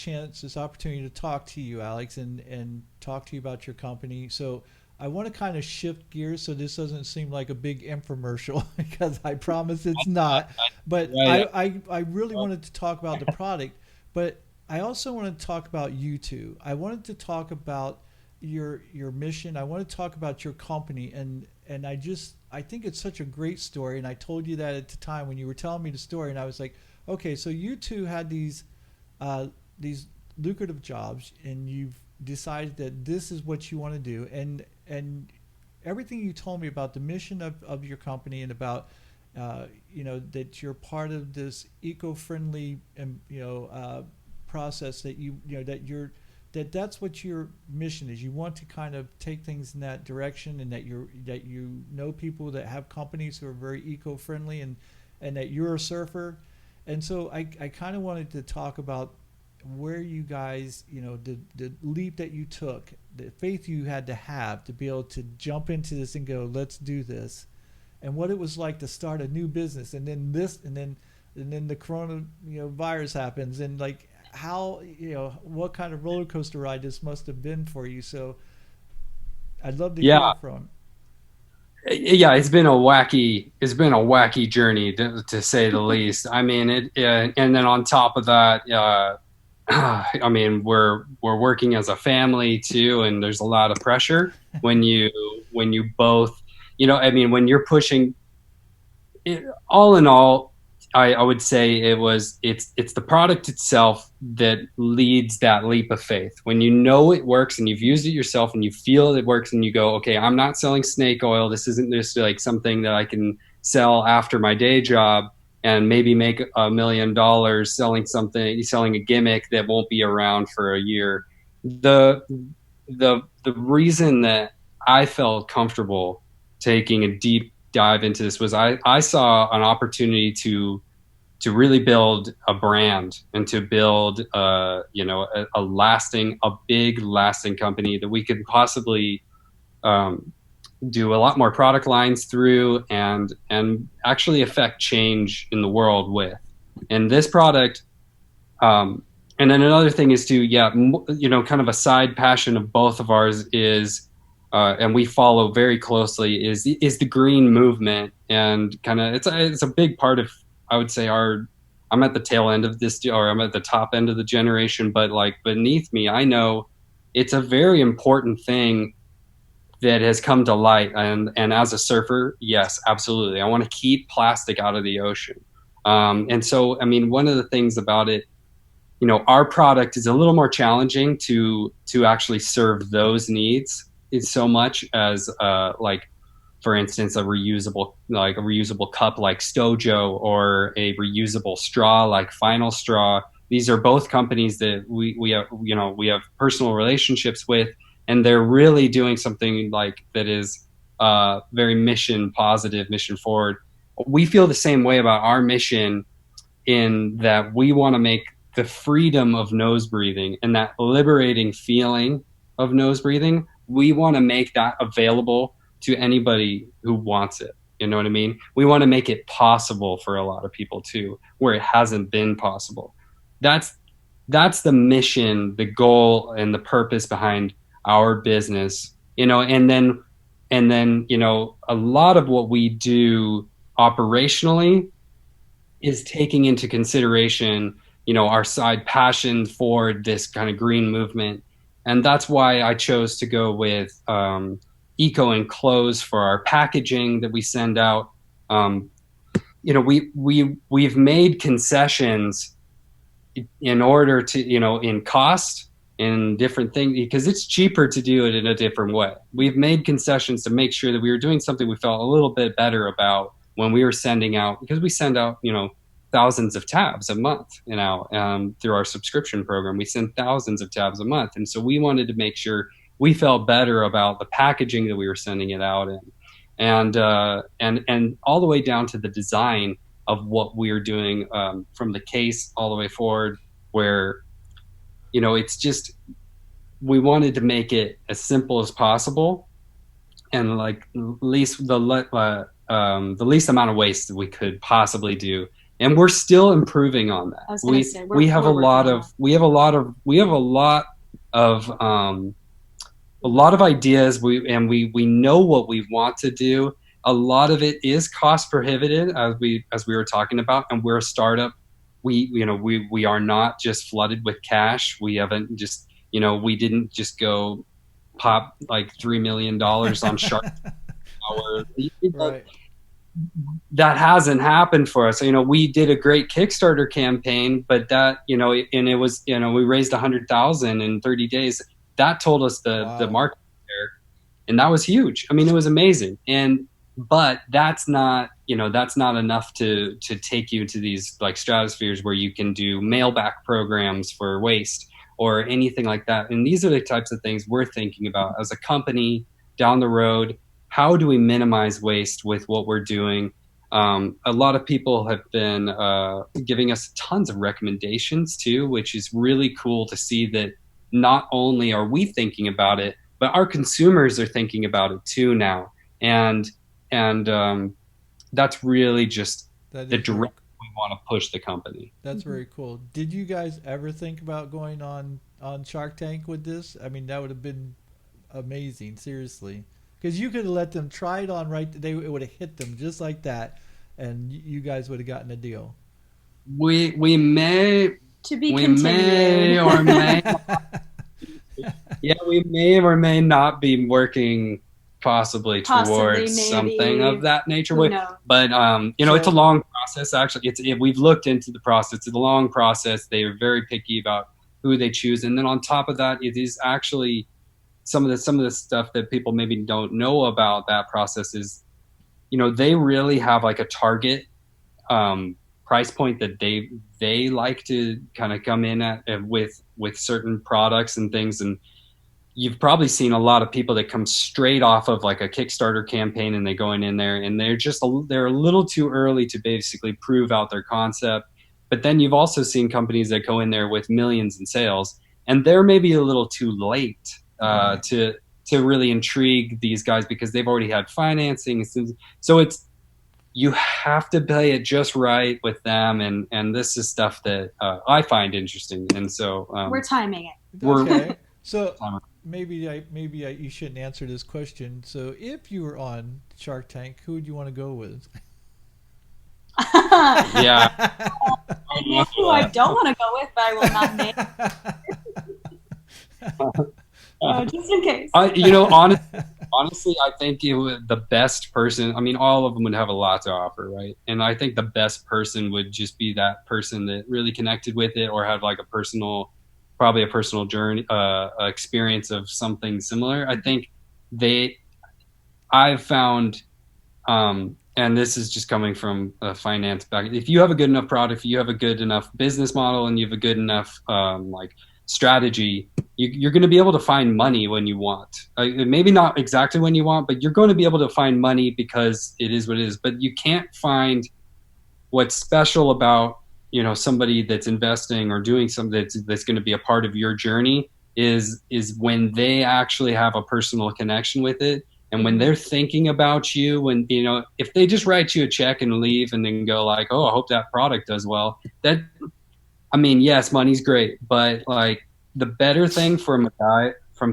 [SPEAKER 1] opportunity to talk to you, Alex, and talk to you about your company. So I want to kind of shift gears so this doesn't seem like a big infomercial, because I promise it's not. But
[SPEAKER 2] Right.
[SPEAKER 1] I really wanted to talk about the product, but I also wanted to talk about you two. I wanted to talk about your mission. I want to talk about your company, and I think it's such a great story. And I told you that at the time when you were telling me the story, and I was like, okay, so you two had these lucrative jobs, and you've decided that this is what you want to do, and everything you told me about the mission of your company, and about that you're part of this eco-friendly process, that that's what your mission is. You want to kind of take things in that direction, and that you know people that have companies who are very eco-friendly, and that you're a surfer. And so I kind of wanted to talk about where you guys, the leap that you took, the faith you had to have to be able to jump into this and go, let's do this, and what it was like to start a new business, and then the corona virus happens, and like how what kind of roller coaster ride this must have been for you. So I'd love to hear from.
[SPEAKER 2] Yeah, it's been a wacky journey, to say the least. I mean, and then on top of that, I mean, we're working as a family too, and there's a lot of pressure when you both, I mean, when you're pushing it, all in all, I would say it's the product itself that leads that leap of faith. When you know it works and you've used it yourself and you feel it works, and you go, okay, I'm not selling snake oil. This isn't just like something that I can sell after my day job and maybe make $1 million selling a gimmick that won't be around for a year. The reason that I felt comfortable taking a deep dive into this was I saw an opportunity to really build a brand, and to build a big lasting company that we could possibly do a lot more product lines through, and actually affect change in the world with. And this product, and then another thing is to, yeah, kind of a side passion of both of ours is, and we follow very closely, is the green movement. And kind of it's a big part of, I would say, I'm at the tail end of this, or I'm at the top end of the generation, but like beneath me, I know it's a very important thing that has come to light. And as a surfer, yes, absolutely, I want to keep plastic out of the ocean. And so, I mean, one of the things about it, our product is a little more challenging to actually serve those needs. It's so much as like, for instance, a reusable cup like Stojo, or a reusable straw like Final Straw. These are both companies that we have personal relationships with, and they're really doing something like that is very mission positive, mission forward. We feel the same way about our mission, in that we want to make the freedom of nose breathing and that liberating feeling of nose breathing, we want to make that available to anybody who wants it. You know what I mean? We want to make it possible for a lot of people too, where it hasn't been possible. That's the mission, the goal, and the purpose behind our business. And then a lot of what we do operationally is taking into consideration, our side passion for this kind of green movement. And that's why I chose to go with eco enclosed for our packaging that we send out. We've made concessions in order to, in cost, in different things, because it's cheaper to do it in a different way. We've made concessions to make sure that we were doing something we felt a little bit better about when we were sending out, because we send out, thousands of tabs a month, through our subscription program. We send thousands of tabs a month. And so we wanted to make sure we felt better about the packaging that we were sending it out in. And all the way down to the design of what we're doing, from the case all the way forward, where, it's just, we wanted to make it as simple as possible, and like least the least amount of waste that we could possibly do. And we're still improving on that.
[SPEAKER 3] I was gonna say,
[SPEAKER 2] we have a lot of ideas. We know what we want to do. A lot of it is cost prohibitive, as we were talking about, and we're a startup. We are not just flooded with cash. We haven't just, we didn't just go pop like $3 million on Shark.
[SPEAKER 1] Right.
[SPEAKER 2] That hasn't happened for us. We did a great Kickstarter campaign, but that, and it was, we raised 100,000 in 30 days. That told us the market there, and that was huge. I mean, it was amazing. But that's not enough to take you to these like stratospheres where you can do mail back programs for waste or anything like that. And these are the types of things we're thinking about as a company down the road. How do we minimize waste with what we're doing? A lot of people have been giving us tons of recommendations too, which is really cool to see that not only are we thinking about it, but our consumers are thinking about it too now. And that's really just the direction we want to push the company.
[SPEAKER 1] That's very cool. Did you guys ever think about going on Shark Tank with this? I mean, that would have been amazing, seriously. Because you could have let them try it on it would have hit them just like that, and you guys would have gotten a deal.
[SPEAKER 2] We may
[SPEAKER 3] to be
[SPEAKER 2] we
[SPEAKER 3] continued.
[SPEAKER 2] may or may yeah, we may or may not be working possibly towards something of that nature. But it's a long process. Actually, we've looked into the process. It's a long process. They are very picky about who they choose, and then on top of that, it is actually some of the stuff that people maybe don't know about that process is, they really have like a target price point that they like to kind of come in at with certain products and things. And you've probably seen a lot of people that come straight off of like a Kickstarter campaign, and they go in there and they're a little too early to basically prove out their concept. But then you've also seen companies that go in there with millions in sales, and they're maybe a little too late to really intrigue these guys because they've already had financing. So you have to play it just right with them, and this is stuff that I find interesting, and so
[SPEAKER 3] We're timing it.
[SPEAKER 2] we're
[SPEAKER 1] Okay. So maybe you shouldn't answer this question. So if you were on Shark Tank, who would you want to go with?
[SPEAKER 2] yeah.
[SPEAKER 3] I know who I don't want to go with, but I will not name. Just in case.
[SPEAKER 2] Honestly, I think the best person, I mean, all of them would have a lot to offer, right? And I think the best person would just be that person that really connected with it or had like probably a personal journey, experience of something similar. I think I've found, and this is just coming from a finance back. If you have a good enough product, if you have a good enough business model, and you have a good enough like strategy, you're going to be able to find money when you want. Maybe not exactly when you want, but you're going to be able to find money because it is what it is. But you can't find what's special about somebody that's investing or doing something that's going to be a part of your journey is when they actually have a personal connection with it. And when they're thinking about you, when if they just write you a check and leave and then go like, oh, I hope that product does well, I mean, yes, money's great, but like the better thing from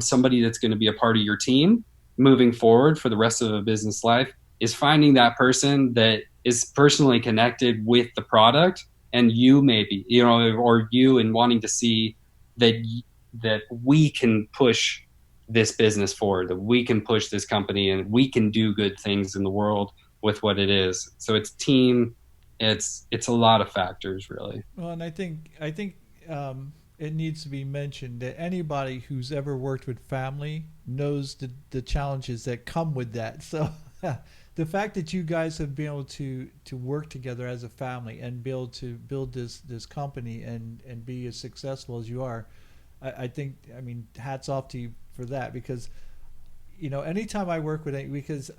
[SPEAKER 2] somebody that's going to be a part of your team moving forward for the rest of a business life is finding that person that is personally connected with the product, and you maybe, or you, and wanting to see that we can push this business forward, that we can push this company, and we can do good things in the world with what it is. So it's team. It's a lot of factors, really.
[SPEAKER 1] Well, and I think it needs to be mentioned that anybody who's ever worked with family knows the challenges that come with that. So the fact that you guys have been able to work together as a family and be able to build this company and be as successful as you are, I think, I mean, hats off to you for that, because anytime I work with it, because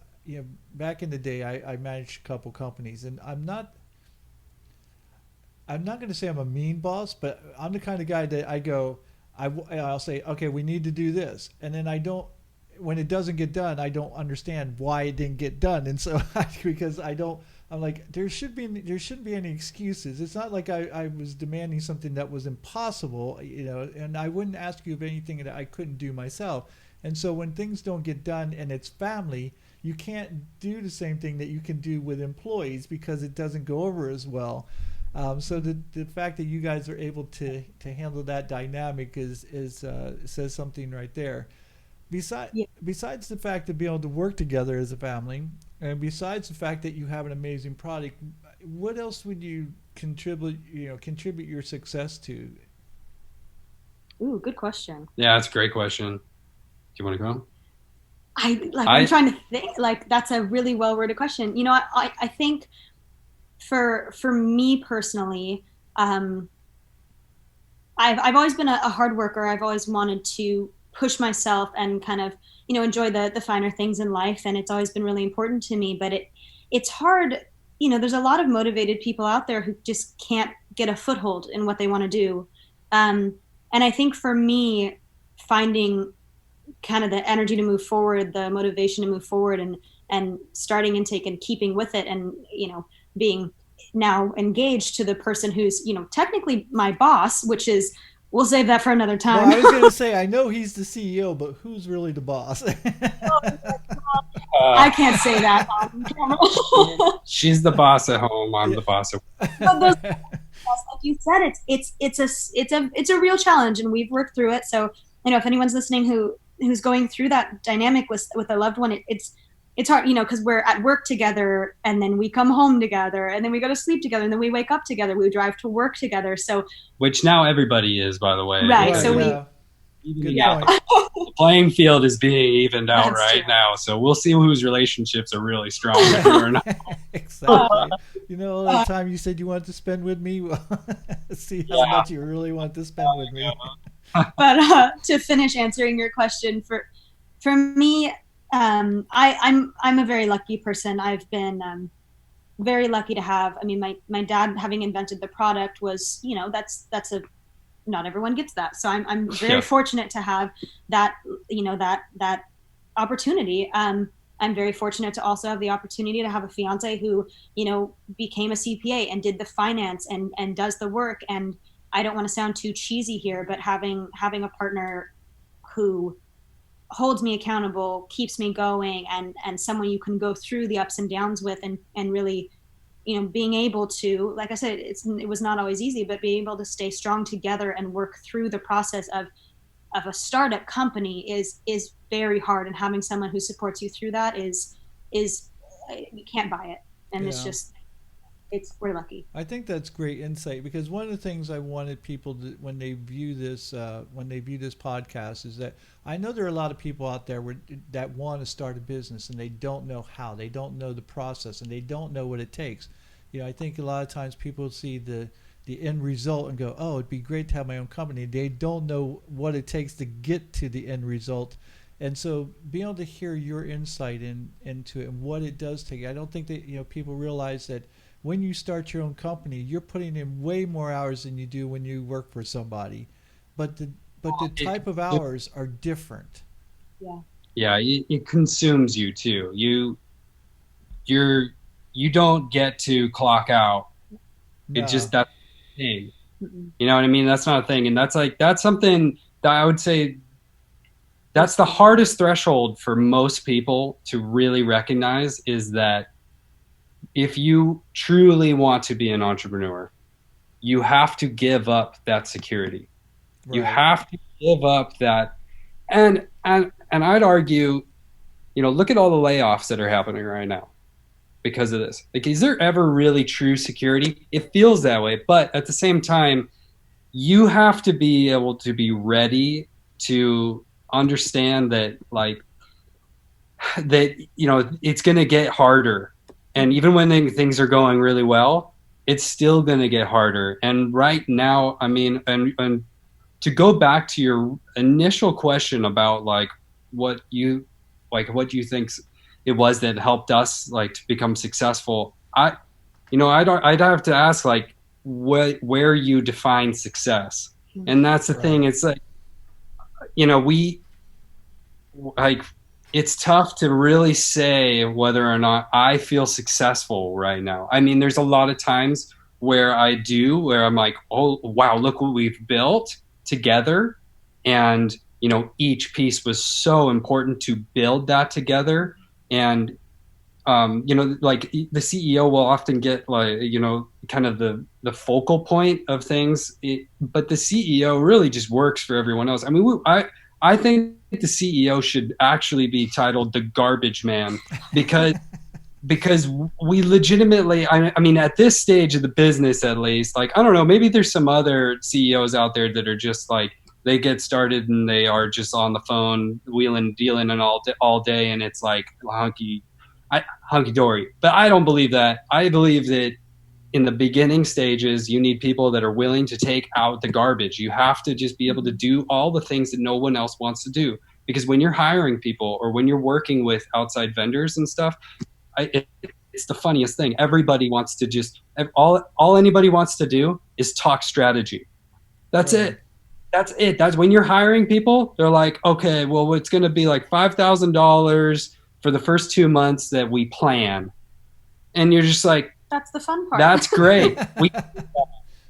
[SPEAKER 1] back in the day I managed a couple companies, and I'm not going to say I'm a mean boss, but I'm the kind of guy that I'll say, okay, we need to do this, and then when it doesn't get done, I don't understand why it didn't get done, and so I'm like, there shouldn't be any excuses. It's not like I was demanding something that was impossible, and I wouldn't ask you of anything that I couldn't do myself. And so when things don't get done and it's family, you can't do the same thing that you can do with employees because it doesn't go over as well. So the fact that you guys are able to handle that dynamic is says something right there. Besides the fact of being able to work together as a family, and besides the fact that you have an amazing product, what else would you contribute your success to?
[SPEAKER 3] Ooh, good question.
[SPEAKER 2] Yeah, that's a great question. Do you want to go?
[SPEAKER 3] I'm trying to think. Like, that's a really well worded question. I think for me personally, I've always been a hard worker. I've always wanted to push myself and kind of enjoy the finer things in life, and it's always been really important to me. But it's hard. There's a lot of motivated people out there who just can't get a foothold in what they want to do, and I think for me, finding kind of the energy to move forward, the motivation to move forward, and starting Intake and keeping with it, and being now engaged to the person who's technically my boss, which is, we'll save that for another time.
[SPEAKER 1] Well, I was going to say, I know he's the CEO, but who's really the boss?
[SPEAKER 3] I can't say that on camera.
[SPEAKER 2] She's the boss at home. I'm the boss at work.
[SPEAKER 3] But like you said, it's a real challenge, and we've worked through it. So if anyone's listening who's going through that dynamic with a loved one, it's hard, because we're at work together, and then we come home together, and then we go to sleep together, and then we wake up together. We drive to work together. So,
[SPEAKER 2] which now everybody is, by the way.
[SPEAKER 3] Right. So
[SPEAKER 2] the playing field is being evened out now. So we'll see whose relationships are really strong or not.
[SPEAKER 1] Exactly. That time you said you wanted to spend with me. See how much you really want to spend with me.
[SPEAKER 3] But to finish answering your question, for me, I'm a very lucky person. I've been very lucky to have. I mean, my dad, having invented the product, was that's not everyone gets that. So I'm very fortunate to have that that opportunity. And I'm very fortunate to also have the opportunity to have a fiance who, you know, became a CPA and did the finance and does the work. And I don't want to sound too cheesy here, but having a partner who holds me accountable, keeps me going, and someone you can go through the ups and downs with, and really, you know, being able to, like I said, it was not always easy, but being able to stay strong together and work through the process of a startup company is very hard. And having someone who supports you through that is you can't buy it. And it's
[SPEAKER 1] Yeah.
[SPEAKER 3] just, it's, we're lucky.
[SPEAKER 1] I think that's great insight, because one of the things I wanted people to, when they view this podcast, is that I know there are a lot of people out there that want to start a business and they don't know how, they don't know the process, and they don't know what it takes. You know, I think a lot of times people see the end result and go, "Oh, it'd be great to have my own company." They don't know what it takes to get to the end result. And so being able to hear your insight into it and what it does take, I don't think that, you know, people realize that when you start your own company, you're putting in way more hours than you do when you work for somebody. But the
[SPEAKER 2] It,
[SPEAKER 1] type of hours are different.
[SPEAKER 3] Yeah.
[SPEAKER 2] yeah, it consumes you too. You're you don't get to clock out. It
[SPEAKER 1] No.
[SPEAKER 2] just that's the thing.
[SPEAKER 3] Mm-mm.
[SPEAKER 2] You know what I mean? That's not a thing, and that's something that I would say that's the hardest threshold for most people to really recognize, is that if you truly want to be an entrepreneur, you have to give up that security. You
[SPEAKER 1] Right.
[SPEAKER 2] have to give up that, and I'd argue, you know, look at all the layoffs that are happening right now because of this. Like, is there ever really true security? It feels that way, but at the same time, you have to be able to be ready to understand that, like, that, you know, it's going to get harder. And even when things are going really well, it's still going to get harder. And right now, I mean, and to go back to your initial question about like what you what do you think it was that helped us like to become successful, I'd have to ask like where you define success. And that's the
[SPEAKER 1] Right.
[SPEAKER 2] thing, it's like, you know, we like, it's tough to really say whether or not I feel successful right now. I mean, there's a lot of times where where I'm like, oh, wow, look what we've built together. And, you know, each piece was so important to build that together. And, you know, like the CEO will often get like, you know, kind of the focal point of things, but the CEO really just works for everyone else. I mean, I think the CEO should actually be titled the garbage man, because we legitimately, I mean, at this stage of the business, at least, like, I don't know, maybe there's some other CEOs out there that are just like, they get started and they are just on the phone wheeling, dealing, and all day, and it's like hunky dory. But I don't believe that. I believe that in the beginning stages, you need people that are willing to take out the garbage. You have to just be able to do all the things that no one else wants to do. Because when you're hiring people or when you're working with outside vendors and stuff, it's the funniest thing. Everybody wants to just, all anybody wants to do is talk strategy. That's
[SPEAKER 1] Right.
[SPEAKER 2] it. That's it. That's when you're hiring people, they're like, okay, well, it's going to be like $5,000 for the first 2 months that we plan. And you're just like,
[SPEAKER 3] That's the fun part.
[SPEAKER 2] that's great.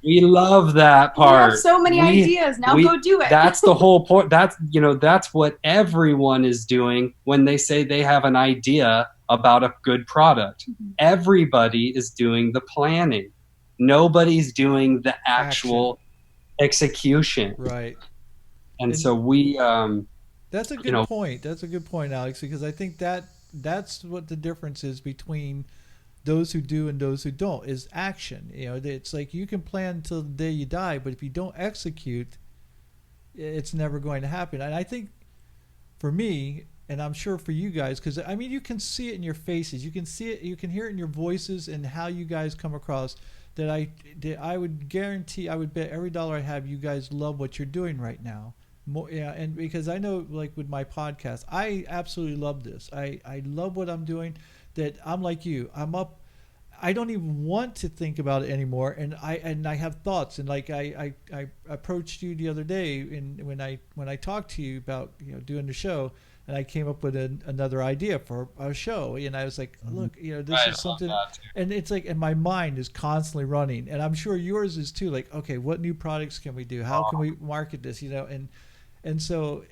[SPEAKER 2] We love that
[SPEAKER 3] We have
[SPEAKER 2] part.
[SPEAKER 3] so many ideas. Now go do it.
[SPEAKER 2] That's the whole point. That's, you know, that's what everyone is doing when they say they have an idea about a good product.
[SPEAKER 3] Mhm.
[SPEAKER 2] Everybody is doing the planning. Nobody's doing the
[SPEAKER 1] Action.
[SPEAKER 2] actual execution.
[SPEAKER 1] Right.
[SPEAKER 2] And
[SPEAKER 1] And
[SPEAKER 2] so we,
[SPEAKER 1] that's a
[SPEAKER 2] you
[SPEAKER 1] good
[SPEAKER 2] know,
[SPEAKER 1] point. That's a good point, Alex, because I think that's what the difference is between those who do and those who don't, is action. You know, it's like you can plan until the day you die, but if you don't execute, it's never going to happen. And I think for me, and I'm sure for you guys, because I mean, you can see it in your faces, you can see it, you can hear it in your voices, and how you guys come across. That I would guarantee, I would bet every dollar I have, you guys love what you're doing right now. More, yeah, and because I know, like with my podcast, I absolutely love this. I love what I'm doing. That I'm like you. I'm up. I don't even want to think about it anymore, and I have thoughts, and like I approached you the other day, and when I talked to you about, you know, doing the show, and I came up with another idea for a show. And I was like, look, this
[SPEAKER 2] Right,
[SPEAKER 1] is
[SPEAKER 2] I love
[SPEAKER 1] something,
[SPEAKER 2] that too.
[SPEAKER 1] and it's like, and my mind is constantly running, and I'm sure yours is too. Like, okay, what new products can we do? How can we market this? And so,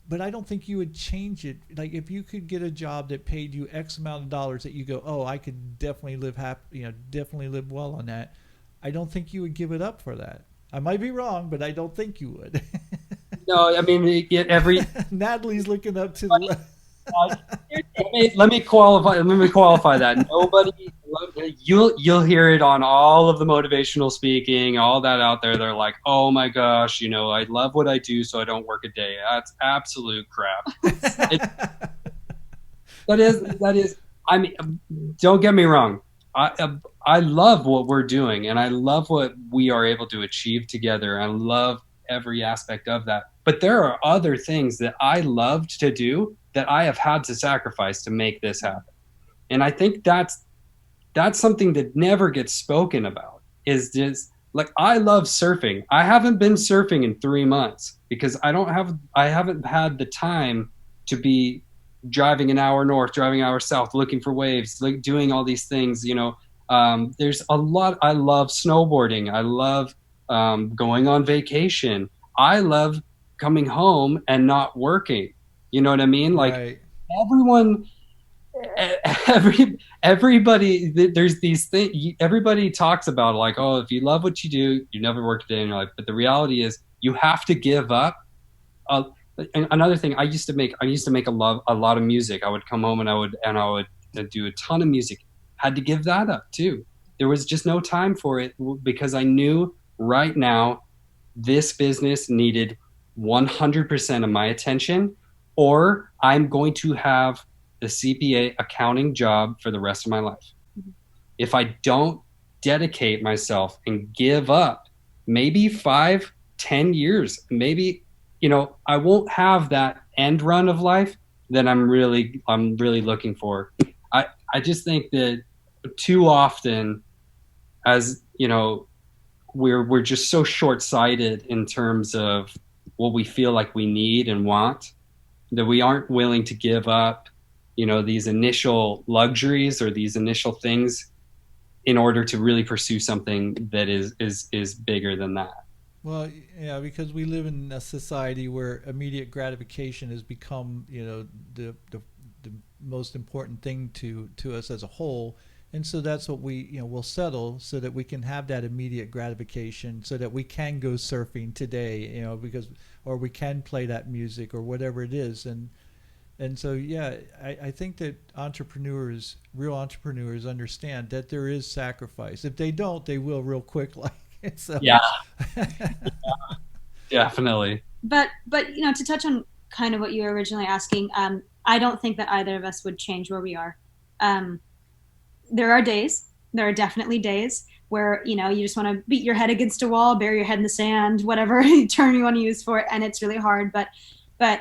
[SPEAKER 1] but I don't think you would change it. Like, if you could get a job that paid you X amount of dollars, that you go, oh, I could definitely live happy, definitely live well on that. I don't think you would give it up for that. I might be wrong, but I don't think you would.
[SPEAKER 2] No, I mean, every
[SPEAKER 1] Natalie's looking up to the left.
[SPEAKER 2] let me qualify that. Nobody, you'll hear it on all of the motivational speaking, all that out there. They're like, oh my gosh, I love what I do, so I don't work a day. That's absolute crap. That is. I mean, don't get me wrong. I love what we're doing, and I love what we are able to achieve together. I love every aspect of that. But there are other things that I loved to do that I have had to sacrifice to make this happen. And I think that's something that never gets spoken about, is just like, I love surfing. I haven't been surfing in 3 months because I haven't had the time to be driving an hour north, driving an hour south, looking for waves, like doing all these things. There's a lot. I love snowboarding. I love going on vacation. I love coming home and not working. You know what I mean? Like,
[SPEAKER 1] Right.
[SPEAKER 2] everyone, everybody, there's these things. Everybody talks about, like, oh, if you love what you do, you never work a day in your life. But the reality is, you have to give up. And another thing, I used to make a lot of music. I would come home and I would do a ton of music. Had to give that up too. There was just no time for it because I knew right now this business needed 100% of my attention, or I'm going to have the CPA accounting job for the rest of my life. If I don't dedicate myself and give up, maybe 5-10 years, maybe, I won't have that end run of life that I'm really looking for. I just think that too often, as we're just so short-sighted in terms of what we feel like we need and want, that we aren't willing to give up, these initial luxuries or these initial things in order to really pursue something that is bigger than that.
[SPEAKER 1] Well, yeah, because we live in a society where immediate gratification has become, the most important thing to us as a whole. And so that's what we'll settle so that we can have that immediate gratification, so that we can go surfing today, or we can play that music or whatever it is. And so, yeah, I think that real entrepreneurs understand that there is sacrifice. If they don't, they will real quick. So.
[SPEAKER 2] Yeah, definitely.
[SPEAKER 3] But to touch on kind of what you were originally asking, I don't think that either of us would change where we are. There are definitely days where you just want to beat your head against a wall, bury your head in the sand, whatever term you want to use for it, and it's really hard. But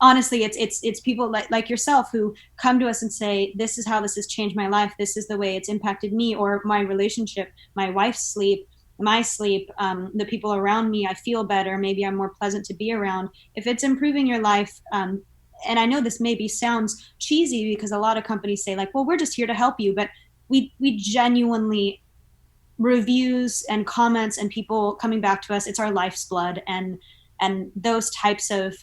[SPEAKER 3] honestly, it's people like yourself who come to us and say, this is how this has changed my life, this is the way it's impacted me, or my relationship, my wife's sleep, my sleep, the people around me, I feel better, maybe I'm more pleasant to be around. If it's improving your life, and I know this maybe sounds cheesy because a lot of companies say, like, well, we're just here to help you, but we genuinely, reviews and comments and people coming back to us, it's our life's blood, and those types of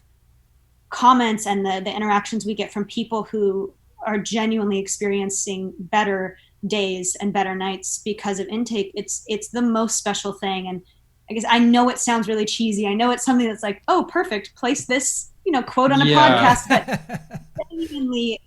[SPEAKER 3] comments and the interactions we get from people who are genuinely experiencing better days and better nights because of intake, it's the most special thing. And I guess I know it sounds really cheesy, I know it's something that's like, oh, perfect, place this quote on a podcast, but genuinely,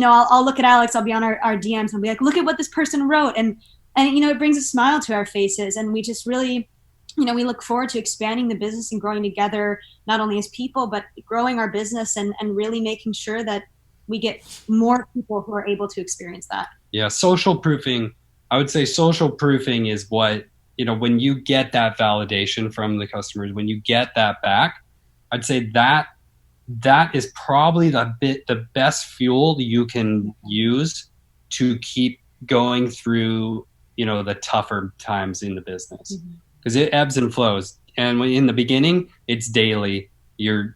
[SPEAKER 3] I'll look at Alex, I'll be on our DMs and be like, look at what this person wrote, and it brings a smile to our faces, and we just really, we look forward to expanding the business and growing together, not only as people, but growing our business and really making sure that we get more people who are able to experience that.
[SPEAKER 2] Yeah, social proofing. I would say social proofing is what, when you get that validation from the customers, when you get that back, I'd say that is probably the best fuel you can use to keep going through, the tougher times in the business. Because it ebbs and flows. And in the beginning, it's daily.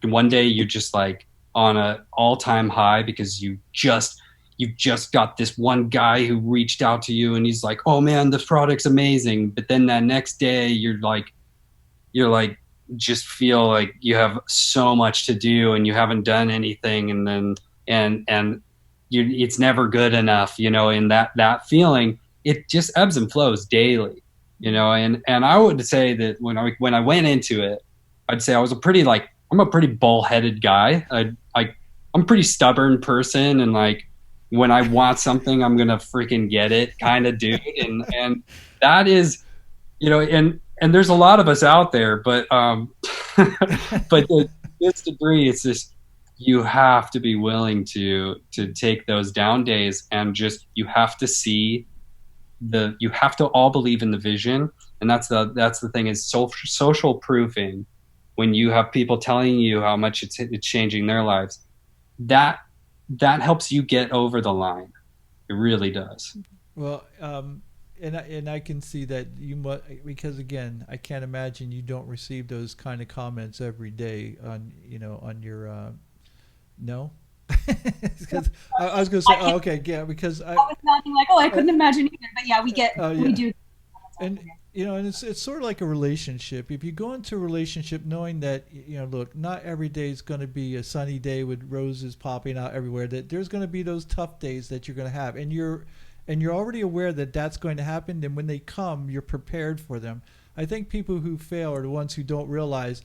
[SPEAKER 2] One day you're just like, on a all-time high because you've just got this one guy who reached out to you and he's like, oh man, this product's amazing. But then that next day you're like just feel like you have so much to do and you haven't done anything, and then it's never good enough, and that feeling, it just ebbs and flows daily, and I would say that when I went into it, I'd say I'm a pretty bullheaded guy. I'm a pretty stubborn person, and like when I want something, I'm gonna freaking get it, kind of dude, and that is, and there's a lot of us out there, but but to this degree, it's just you have to be willing to take those down days, and just you have to all believe in the vision, and that's the thing is social proofing. When you have people telling you how much it's changing their lives, that helps you get over the line. It really does.
[SPEAKER 1] Well, and I can see that because again, I can't imagine you don't receive those kind of comments every day on your no. Because I was going to say, oh, okay, yeah, because I
[SPEAKER 3] was nodding like, oh, I couldn't imagine either, but yeah, we do.
[SPEAKER 1] And and it's sort of like a relationship. If you go into a relationship knowing that look, not every day is going to be a sunny day with roses popping out everywhere. That there's going to be those tough days that you're going to have, and you're already aware that that's going to happen. And when they come, you're prepared for them. I think people who fail are the ones who don't realize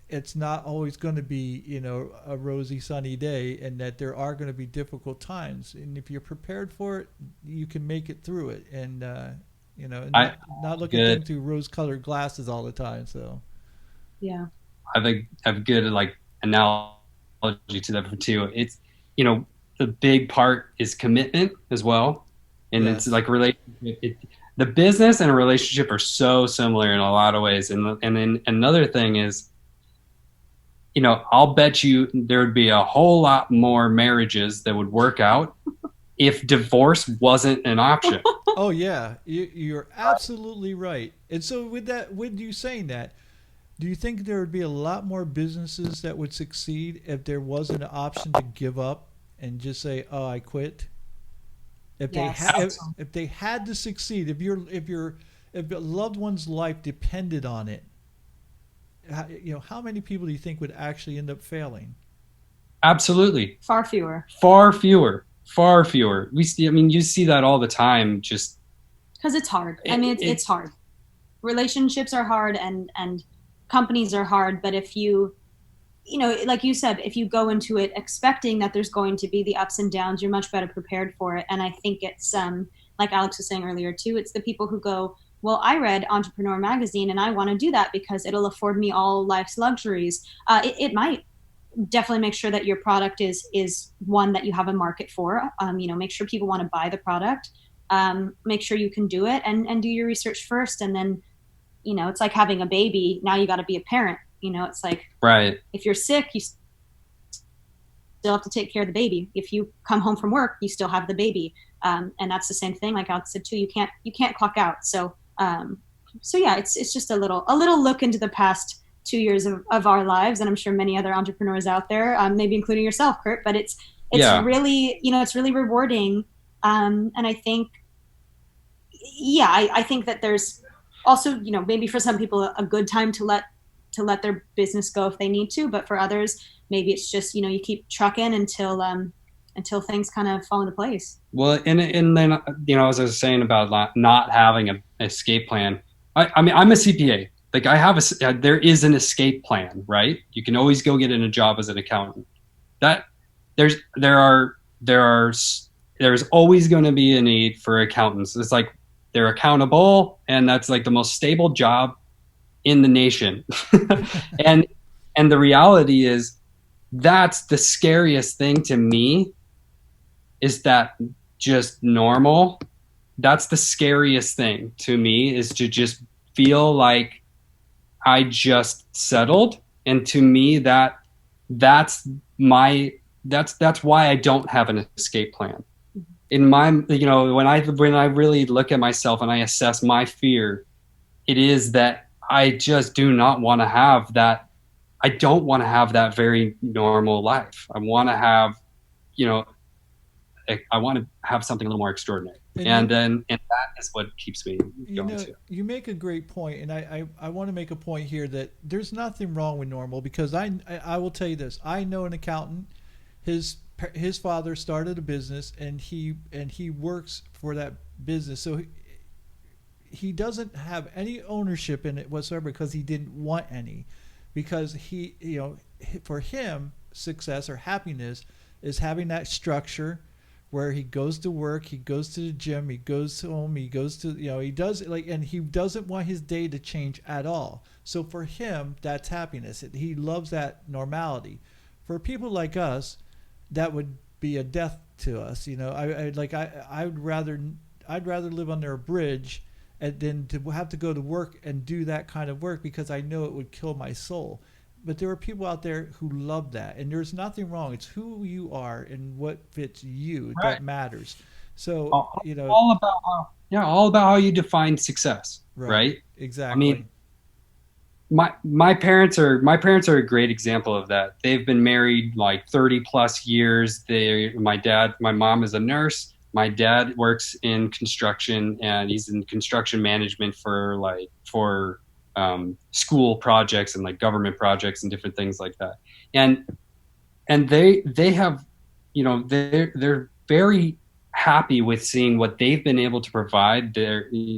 [SPEAKER 1] it's not always going to be a rosy sunny day, and that there are going to be difficult times. And if you're prepared for it, you can make it through it. And not looking at things through rose-colored glasses all the time. So,
[SPEAKER 3] yeah,
[SPEAKER 2] I have a good analogy to that too. It's the big part is commitment as well, and yes. It's like relationship. The business and a relationship are so similar in a lot of ways. And then another thing is, I'll bet you there would be a whole lot more marriages that would work out if divorce wasn't an option.
[SPEAKER 1] Oh yeah, you're absolutely right. And so with you saying that, do you think there would be a lot more businesses that would succeed if there wasn't an option to give up and just say, "Oh, I quit"? If they had to succeed, if a loved one's life depended on it, how many people do you think would actually end up failing?
[SPEAKER 2] Absolutely.
[SPEAKER 3] Far fewer.
[SPEAKER 2] You see that all the time, just
[SPEAKER 3] because it's hard. It's hard. Relationships are hard, and companies are hard. But if you like you said, if you go into it expecting that there's going to be the ups and downs, you're much better prepared for it. And I think it's like Alex was saying earlier too, it's the people who go, well, I read Entrepreneur Magazine and I want to do that because it'll afford me all life's luxuries. It might. Definitely make sure that your product is one that you have a market for. Make sure people want to buy the product. Make sure you can do it, and do your research first. And then, it's like having a baby. Now you got to be a parent. It's like,
[SPEAKER 2] right.
[SPEAKER 3] If you're sick, you still have to take care of the baby. If you come home from work, you still have the baby. And that's the same thing. Like Alex said too, you can't clock out. So yeah, it's just a little look into the past 2 years of our lives, and I'm sure many other entrepreneurs out there, maybe including yourself, Kurt. But it's really it's really rewarding, and I think I think that there's also maybe for some people a good time to let their business go if they need to, but for others maybe it's just you keep trucking until things kind of fall into place.
[SPEAKER 2] Well, and then as I was saying about not having an escape plan, I mean I'm a CPA. Like there is an escape plan, right? You can always go get in a job as an accountant. That there's always going to be a need for accountants. It's like they're accountable, and that's like the most stable job in the nation. and the reality is that's the scariest thing to me, is that just normal. That's the scariest thing to me, is to just feel like I just settled. And to me, that's why I don't have an escape plan. In my, when I really look at myself and I assess my fear, it is that I just do not want to have that I don't want to have that very normal life. I want to have, you know, I want to have something a little more extraordinary. And that is what keeps me going too.
[SPEAKER 1] You make a great point, and I want to make a point here that there's nothing wrong with normal, because I will tell you this. I know an accountant. His father started a business, and he works for that business. So he doesn't have any ownership in it whatsoever, because he didn't want any, because for him, success or happiness is having that structure where he goes to work, he goes to the gym, he goes home, he goes to, he does and he doesn't want his day to change at all. So for him, that's happiness. He loves that normality. For people like us, that would be a death to us. I'd rather live under a bridge and than to have to go to work and do that kind of work, because I know it would kill my soul. But there are people out there who love that, and there's nothing wrong. It's who you are and what fits you that matters. So
[SPEAKER 2] all about how you define success, right?
[SPEAKER 1] Exactly.
[SPEAKER 2] I mean, my parents are a great example of that. They've been married like 30 plus years. My mom is a nurse. My dad works in construction, and he's in construction management for school projects and like government projects and different things like that. And they have, they're very happy with seeing what they've been able to provide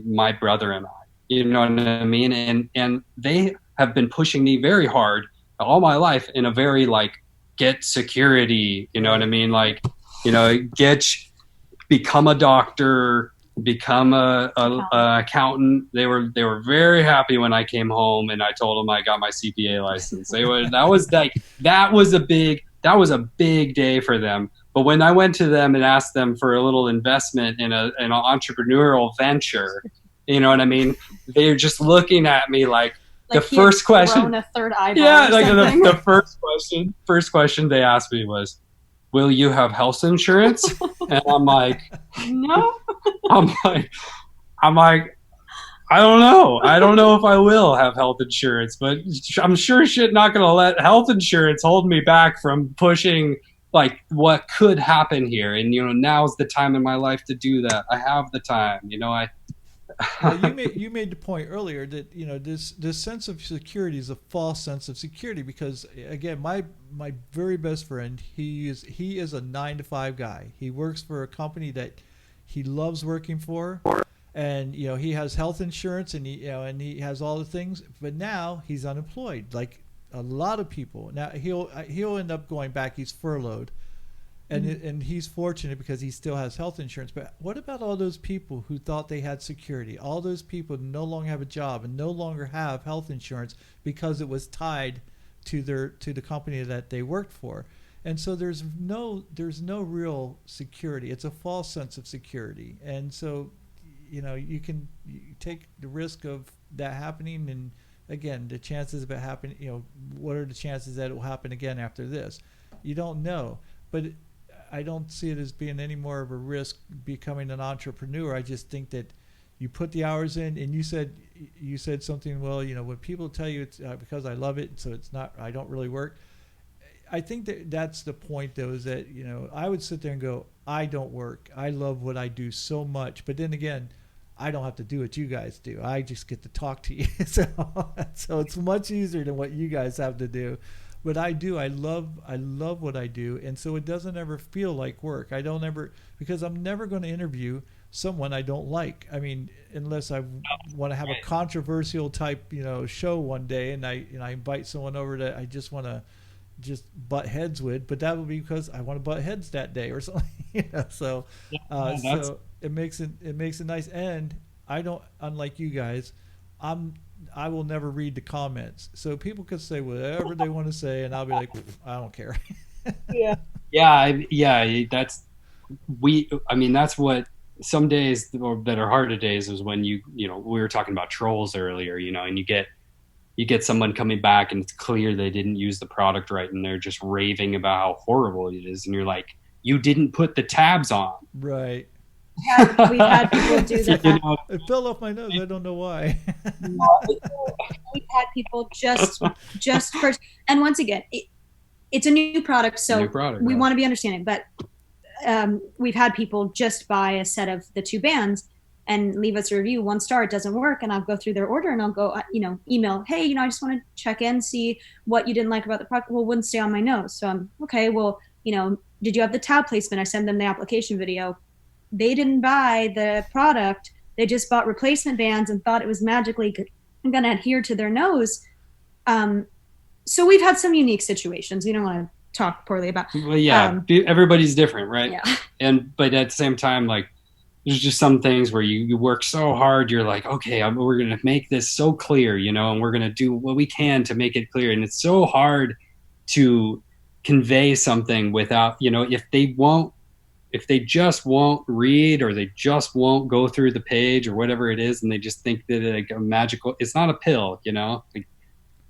[SPEAKER 2] my brother and I, you know what I mean? And they have been pushing me very hard all my life in a very get security, you know what I mean? Become a doctor, become a accountant. They were very happy when I came home and I told them I got my CPA license. That was a big day for them. But when I went to them and asked them for a little investment in an entrepreneurial venture, you know what I mean? They're just looking at me like the first question.
[SPEAKER 3] A third eyeball.
[SPEAKER 2] Yeah, the first question they asked me was, "Will you have health insurance?" And I'm like,
[SPEAKER 3] no.
[SPEAKER 2] I'm like, I don't know. I don't know if I will have health insurance, but I'm sure shit not going to let health insurance hold me back from pushing what could happen here. And, now's the time in my life to do that. I have the time,
[SPEAKER 1] Well, you made the point earlier that this sense of security is a false sense of security, because again, my very best friend, he is a 9-to-5 guy. He works for a company that he loves working for, and he has health insurance, and he has all the things, but now he's unemployed like a lot of people. Now he'll end up going back. He's furloughed. And he's fortunate because he still has health insurance. But what about all those people who thought they had security? All those people no longer have a job and no longer have health insurance because it was tied to the company that they worked for. And so there's no real security. It's a false sense of security. And so you take the risk of that happening, and again, the chances of it happening, what are the chances that it will happen again after this? You don't know. But I don't see it as being any more of a risk becoming an entrepreneur. I just think that you put the hours in, and you said something, well, when people tell you it's because I love it, so it's not, I don't really work. I think that's the point, though, is that, I would sit there and go, I don't work. I love what I do so much. But then again, I don't have to do what you guys do. I just get to talk to you. So it's much easier than what you guys have to do. But I do. I love what I do, and so it doesn't ever feel like work. Because I'm never going to interview someone I don't like. I mean, unless I want to have a controversial type, show one day, and I invite someone over that I just want to butt heads with. But that would be because I want to butt heads that day or something. So it makes it nice. And I don't, unlike you guys, I will never read the comments. So people can say whatever they want to say, and I'll be like, I don't care.
[SPEAKER 2] That's what some days that are harder days is when we were talking about trolls earlier, and you get someone coming back and it's clear they didn't use the product right, and they're just raving about how horrible it is, and you're like, you didn't put the tabs on.
[SPEAKER 1] Right.
[SPEAKER 3] We've had people do that.
[SPEAKER 2] You know,
[SPEAKER 1] It fell off my nose. I don't know why.
[SPEAKER 3] We've had people just first, and once again, it's a new product, so
[SPEAKER 2] new product,
[SPEAKER 3] we
[SPEAKER 2] right.
[SPEAKER 3] want to be understanding. But we've had people just buy a set of the 2 bands and leave us a review. 1 star, it doesn't work, and I'll go through their order and I'll go, email, hey, I just want to check in, see what you didn't like about the product. Well, it wouldn't stay on my nose. So I'm okay. Well, did you have the tab placement? I send them the application video. They didn't buy the product. They just bought replacement bands and thought it was magically going to adhere to their nose. So we've had some unique situations. We don't want to talk poorly about.
[SPEAKER 2] Well, yeah, everybody's different, right?
[SPEAKER 3] Yeah.
[SPEAKER 2] But at the same time, like, there's just some things where you work so hard. You're like, okay, we're going to make this so clear, and we're going to do what we can to make it clear. And it's so hard to convey something without, if they just won't read, or they just won't go through the page or whatever it is, and they just think that like a magical, it's not a pill, like,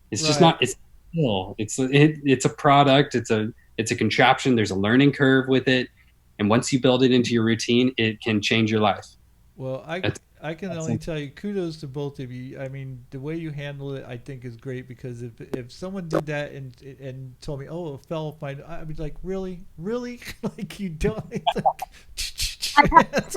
[SPEAKER 2] it's just not, it's a pill. It's a product. It's a contraption. There's a learning curve with it. And once you build it into your routine, it can change your life.
[SPEAKER 1] Well, I can only tell you, kudos to both of you. I mean, the way you handle it, I think, is great, because if someone did that and told me, oh, it fell off my, I'd be like, really? Like, you don't. It's like,
[SPEAKER 3] I've had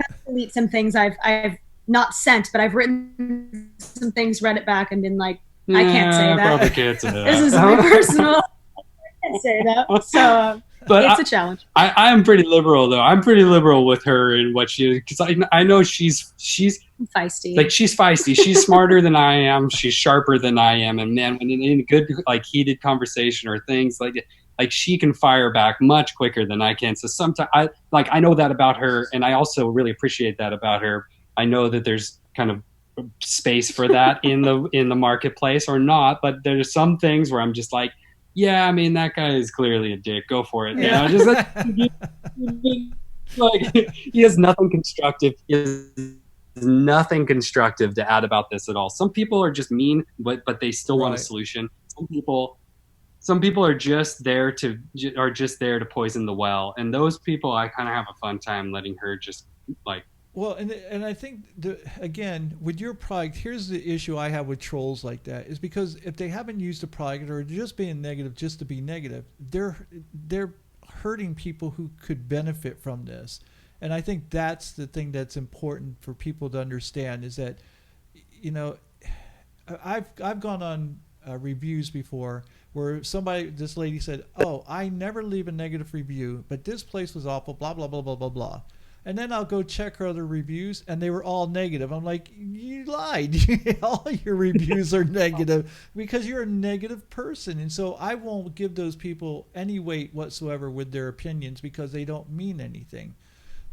[SPEAKER 3] to delete some things I've not sent, but I've written some things, read it back, and been like, I can't say that.
[SPEAKER 2] Probably can't say that.
[SPEAKER 3] This is my personal. I can't say that. So but it's a challenge.
[SPEAKER 2] I am pretty liberal, though. I'm pretty liberal with her and what she, because I know she's
[SPEAKER 3] feisty.
[SPEAKER 2] Like, she's feisty. She's smarter than I am. She's sharper than I am. And man, when in a good, like, heated conversation or things like she can fire back much quicker than I can. So sometimes I know that about her, and I also really appreciate that about her. I know that there's kind of space for that in the marketplace, or not, but there's some things where I'm just like, yeah, I mean, that guy is clearly a dick. Go for it.
[SPEAKER 1] Yeah.
[SPEAKER 2] Just like, he has nothing constructive. He has nothing constructive to add about this at all. Some people are just mean, but they still want a solution. Some people are just there to poison the well, and those people, I kind of have a fun time letting her just like.
[SPEAKER 1] Well, and I think, again, with your product, here's the issue I have with trolls like that, is because if they haven't used a product, or just being negative just to be negative, they're hurting people who could benefit from this. And I think that's the thing that's important for people to understand, is that, I've gone on reviews before where this lady said, oh, I never leave a negative review, but this place was awful, blah, blah, blah, blah, blah, blah. And then I'll go check her other reviews, and they were all negative. I'm like, you lied. All your reviews are negative because you're a negative person. And so I won't give those people any weight whatsoever with their opinions, because they don't mean anything.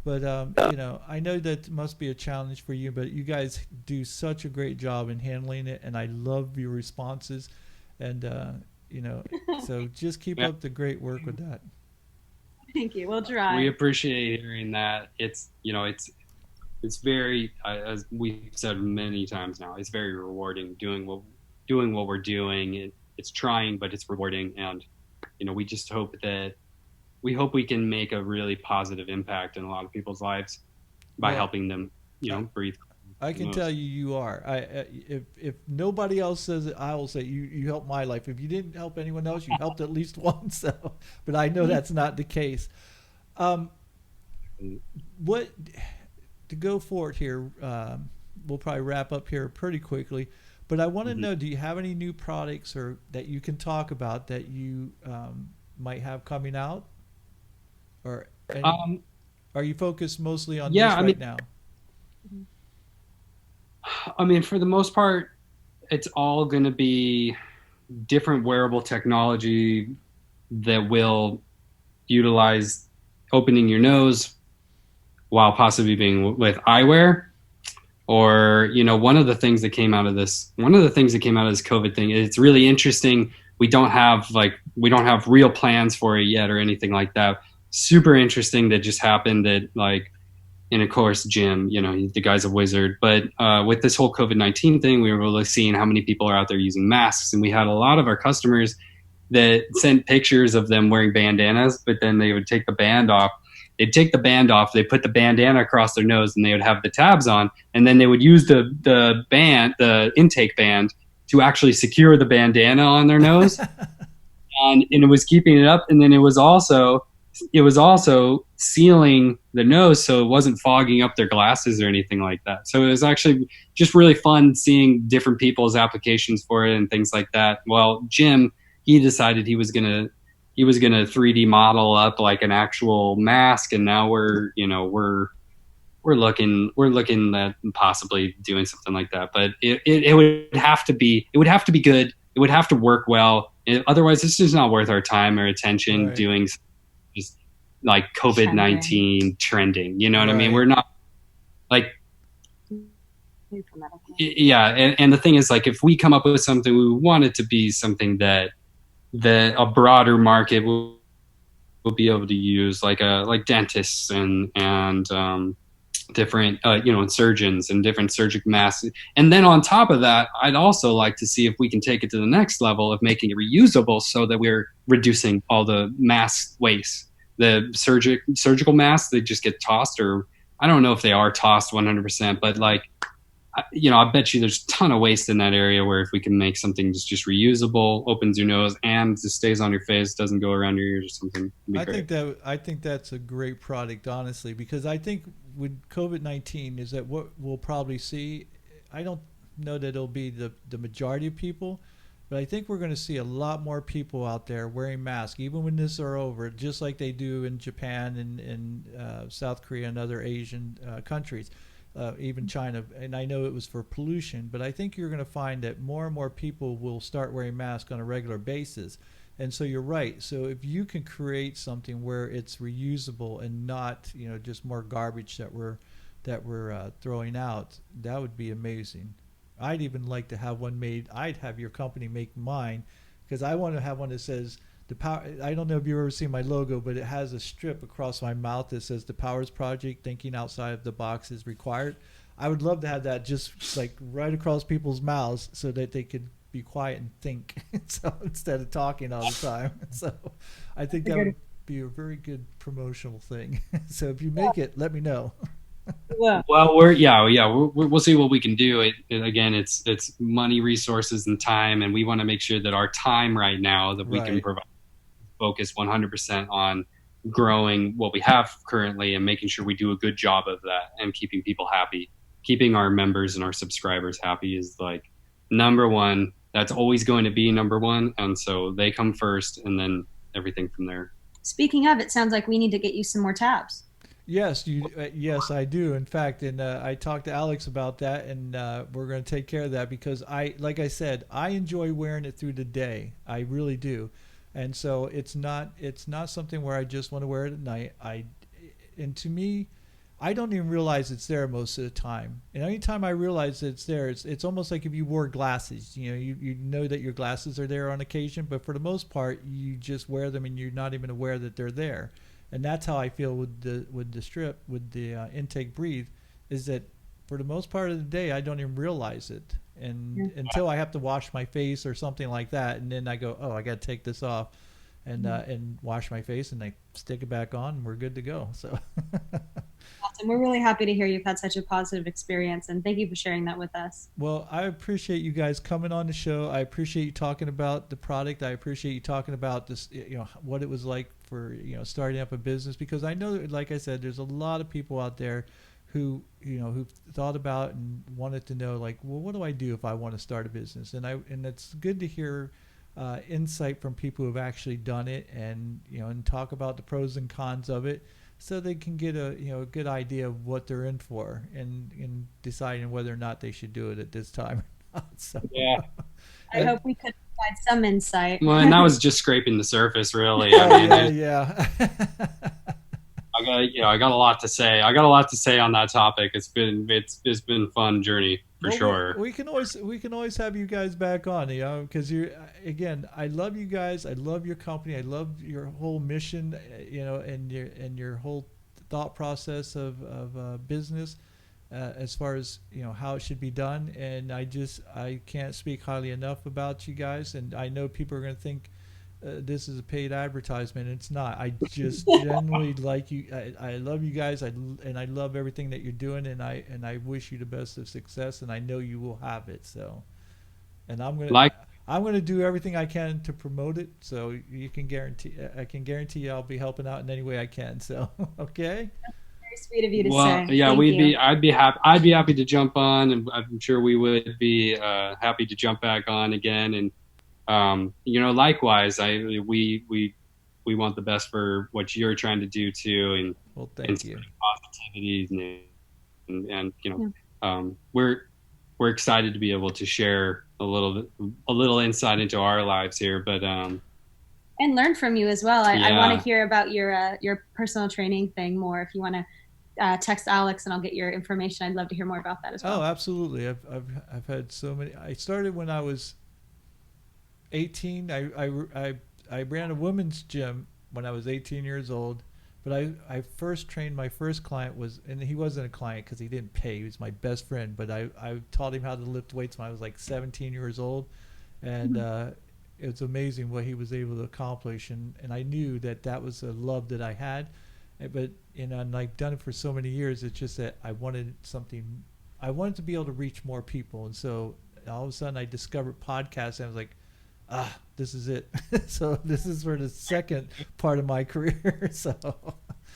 [SPEAKER 1] But, I know that must be a challenge for you, but you guys do such a great job in handling it, and I love your responses. And, so just keep up the great work with that.
[SPEAKER 3] Thank you. We'll try.
[SPEAKER 2] We appreciate hearing that. It's very, as we've said many times now, it's very rewarding doing what we're doing. It's trying, but it's rewarding. And, we just hope we can make a really positive impact in a lot of people's lives by helping them, breathe.
[SPEAKER 1] I can tell you are. If nobody else says it, I will say you helped my life. If you didn't help anyone else, you helped at least once. So, but I know that's not the case. What to go for it here? We'll probably wrap up here pretty quickly. But I want to know: do you have any new products or that you can talk about that you might have coming out, or are you focused mostly on this right now?
[SPEAKER 2] I mean, for the most part, it's all going to be different wearable technology that will utilize opening your nose while possibly being with eyewear. Or, one of the things that came out of this COVID thing, it's really interesting. We don't have real plans for it yet or anything like that. Super interesting that just happened that, like, and of course, Jim, the guy's a wizard. But with this whole COVID-19 thing, we were really seeing how many people are out there using masks. And we had a lot of our customers that sent pictures of them wearing bandanas, but then they would take the band off. they'd take the band off, they put the bandana across their nose, and they would have the tabs on, and then they would use the intake band to actually secure the bandana on their nose, and it was keeping it up, and then it was also sealing the nose so it wasn't fogging up their glasses or anything like that. So it was actually just really fun seeing different people's applications for it and things like that. Well, Jim, he decided he was gonna 3D model up like an actual mask, and now we're looking at possibly doing something like that. But it would have to be good. It would have to work well. Otherwise, it's just not worth our time or attention
[SPEAKER 1] Right.
[SPEAKER 2] doing just like COVID-19 trending. You know what I mean? We're not like, yeah. And the thing is, like, if we come up with something, we want it to be something that a broader market will be able to use, like dentists and different surgeons and different surgical masks. And then on top of that, I'd also like to see if we can take it to the next level of making it reusable, so that we're reducing all the mask waste. The surgical masks, they just get tossed, or I don't know if they are tossed 100%, but like, I bet you there's a ton of waste in that area, where if we can make something just reusable, opens your nose and just stays on your face, doesn't go around your ears or something.
[SPEAKER 1] I think that's a great product, honestly, because I think with COVID-19 is that what we'll probably see, I don't know that it'll be the majority of people, but I think we're going to see a lot more people out there wearing masks, even when this are over, just like they do in Japan and South Korea and other Asian countries. Even China, and I know it was for pollution, but I think you're going to find that more and more people will start wearing masks on a regular basis. And so you're right. So if you can create something where it's reusable and not, just more garbage that we're throwing out, that would be amazing. I'd even like to have one made. I'd have your company make mine, because I want to have one that says the power. I don't know if you've ever seen my logo, but it has a strip across my mouth that says "The Powers Project: Thinking Outside of the Box is Required." I would love to have that just like right across people's mouths, so that they could be quiet and think, so instead of talking all the time. So I think that would be a very good promotional thing. So if you make it, let me know.
[SPEAKER 3] Yeah.
[SPEAKER 2] Well, we'll see what we can do. Again, it's money, resources, and time, and we want to make sure that our time right now that we can provide, focus 100% on growing what we have currently and making sure we do a good job of that, and keeping people happy, keeping our members and our subscribers happy is like number one. That's always going to be number one, and so they come first, and then everything from there.
[SPEAKER 3] Speaking of, it sounds like we need to get you some more tabs.
[SPEAKER 1] Yes, yes, I do. In fact, and I talked to Alex about that, and we're going to take care of that, because like I said, I enjoy wearing it through the day. I really do, and so it's not something where I just want to wear it at night. And to me, I don't even realize it's there most of the time. And anytime I realize that it's there, it's almost like if you wore glasses. You know that your glasses are there on occasion, but for the most part, you just wear them and you're not even aware that they're there. And that's how I feel with the strip, with the Intake Breathe, is that for the most part of the day, I don't even realize it, and until I have to wash my face or something like that, and then I go, oh, I got to take this off, and wash my face, and I stick it back on, and we're good to go. So.
[SPEAKER 3] Awesome. We're really happy to hear you've had such a positive experience, and thank you for sharing that with us.
[SPEAKER 1] Well, I appreciate you guys coming on the show. I appreciate you talking about the product. I appreciate you talking about this, what it was like for, starting up a business, because I know that, like I said, there's a lot of people out there who thought about and wanted to know, like, well, what do I do if I want to start a business? And it's good to hear insight from people who have actually done it, and talk about the pros and cons of it, so they can get a good idea of what they're in for, and deciding whether or not they should do it at this time. So,
[SPEAKER 2] yeah,
[SPEAKER 3] I hope we could provide some insight.
[SPEAKER 2] Well, and that was just scraping the surface, really. I mean,
[SPEAKER 1] yeah.
[SPEAKER 2] I got a lot to say. I got a lot to say on that topic. It's been a fun journey for sure.
[SPEAKER 1] We can always have you guys back on, because again, I love you guys. I love your company. I love your whole mission, and your whole thought process of business, as far as how it should be done. And I can't speak highly enough about you guys. And I know people are going to think this is a paid advertisement. It's not. I just genuinely like you. I love you guys. And I love everything that you're doing. And I wish you the best of success. And I know you will have it. So, and I'm gonna do everything I can to promote it. So you can guarantee. I can guarantee you I'll be helping out in any way I can. So okay.
[SPEAKER 3] Very sweet of you to
[SPEAKER 2] Well,
[SPEAKER 3] say.
[SPEAKER 2] yeah,
[SPEAKER 3] Thank you.
[SPEAKER 2] I'd be happy. I'd be happy to jump on, and I'm sure we would be happy to jump back on again. And likewise, we want the best for what you're trying to do too, and
[SPEAKER 1] Well, thank you.
[SPEAKER 2] positivity, and we're excited to be able to share a little insight into our lives here, but
[SPEAKER 3] and learn from you as well. I want to hear about your personal training thing more. If you want to text Alex, and I'll get your information. I'd love to hear more about that as well.
[SPEAKER 1] Oh, absolutely. I've had so many. I started when I was 18. I ran a women's gym when I was 18 years old. But I first trained, my first client was, and he wasn't a client because he didn't pay. He was my best friend. But I taught him how to lift weights when I was like 17 years old. And it's amazing what he was able to accomplish. And I knew that was a love that I had. But, and I've done it for so many years. It's just that I wanted to be able to reach more people. And so all of a sudden I discovered podcasts, and I was like, this is it. So this is for the second part of my career. So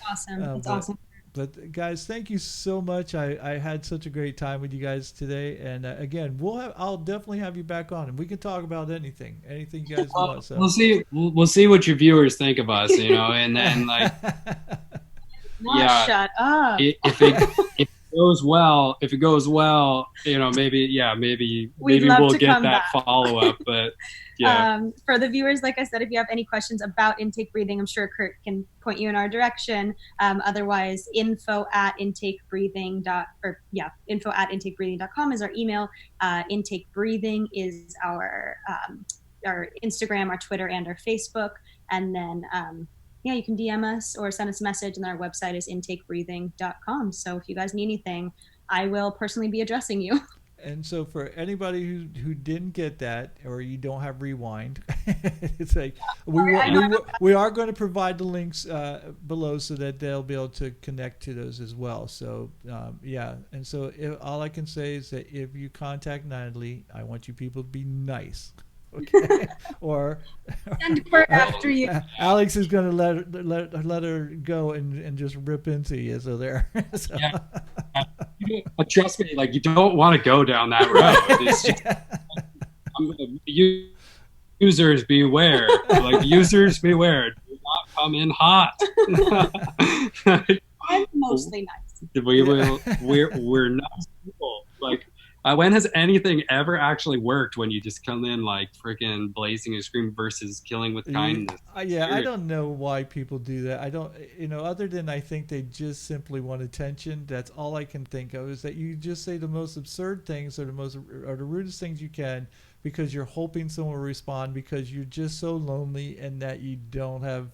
[SPEAKER 3] awesome. That's awesome.
[SPEAKER 1] But guys, thank you so much. I had such a great time with you guys today. And again, I'll definitely have you back on, and we can talk about anything you guys want. So
[SPEAKER 2] we'll see what your viewers think of us, and then like,
[SPEAKER 3] shut up.
[SPEAKER 2] If it goes well, maybe we'll get that follow up. But yeah.
[SPEAKER 3] For the viewers, like I said, if you have any questions about intake breathing, I'm sure Kurt can point you in our direction. Otherwise, info@intakebreathing.com is our email. Intake Breathing is our Instagram, our Twitter, and our Facebook. And then you can DM us or send us a message, and our website is intakebreathing.com. So if you guys need anything, I will personally be addressing you.
[SPEAKER 1] And so for anybody who didn't get that, or you don't have rewind, it's like we are going to provide the links below so that they'll be able to connect to those as well. So and so all I can say is that if you contact Natalie, I want you people to be nice. Okay, or
[SPEAKER 3] send Kurt after you.
[SPEAKER 1] Alex is going to let her go and just rip into you. So there. So.
[SPEAKER 2] Yeah. But trust me, like, you don't want to go down that road. It's just, users beware. Like, users beware. Do not come in hot.
[SPEAKER 3] I'm mostly nice.
[SPEAKER 2] We're nice people. Like, when has anything ever actually worked when you just come in like freaking blazing and scream versus killing with kindness?
[SPEAKER 1] I don't know why people do that. I don't, other than I think they just simply want attention. That's all I can think of, is that you just say the most absurd things or the rudest things you can because you're hoping someone will respond, because you're just so lonely and that you don't have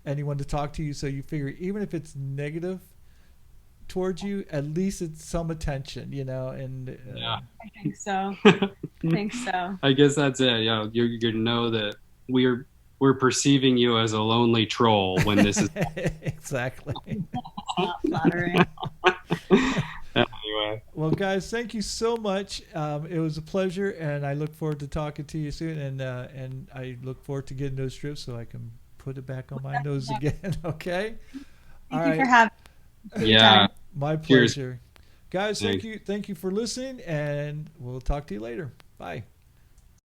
[SPEAKER 1] anyone to talk to you. So you figure even if it's negative towards you, at least it's some attention, and
[SPEAKER 3] I think so.
[SPEAKER 2] I guess that's it. You're to know that we're perceiving you as a lonely troll when this is
[SPEAKER 1] exactly.
[SPEAKER 3] Not flattering.
[SPEAKER 2] Anyway,
[SPEAKER 1] well, guys, thank you so much. It was a pleasure, and I look forward to talking to you soon, and I look forward to getting those strips so I can put it back on my nose again. Okay.
[SPEAKER 3] Thank you for having me.
[SPEAKER 2] Yeah.
[SPEAKER 1] My pleasure. Cheers. Guys, thank you for listening, and we'll talk to you later. Bye.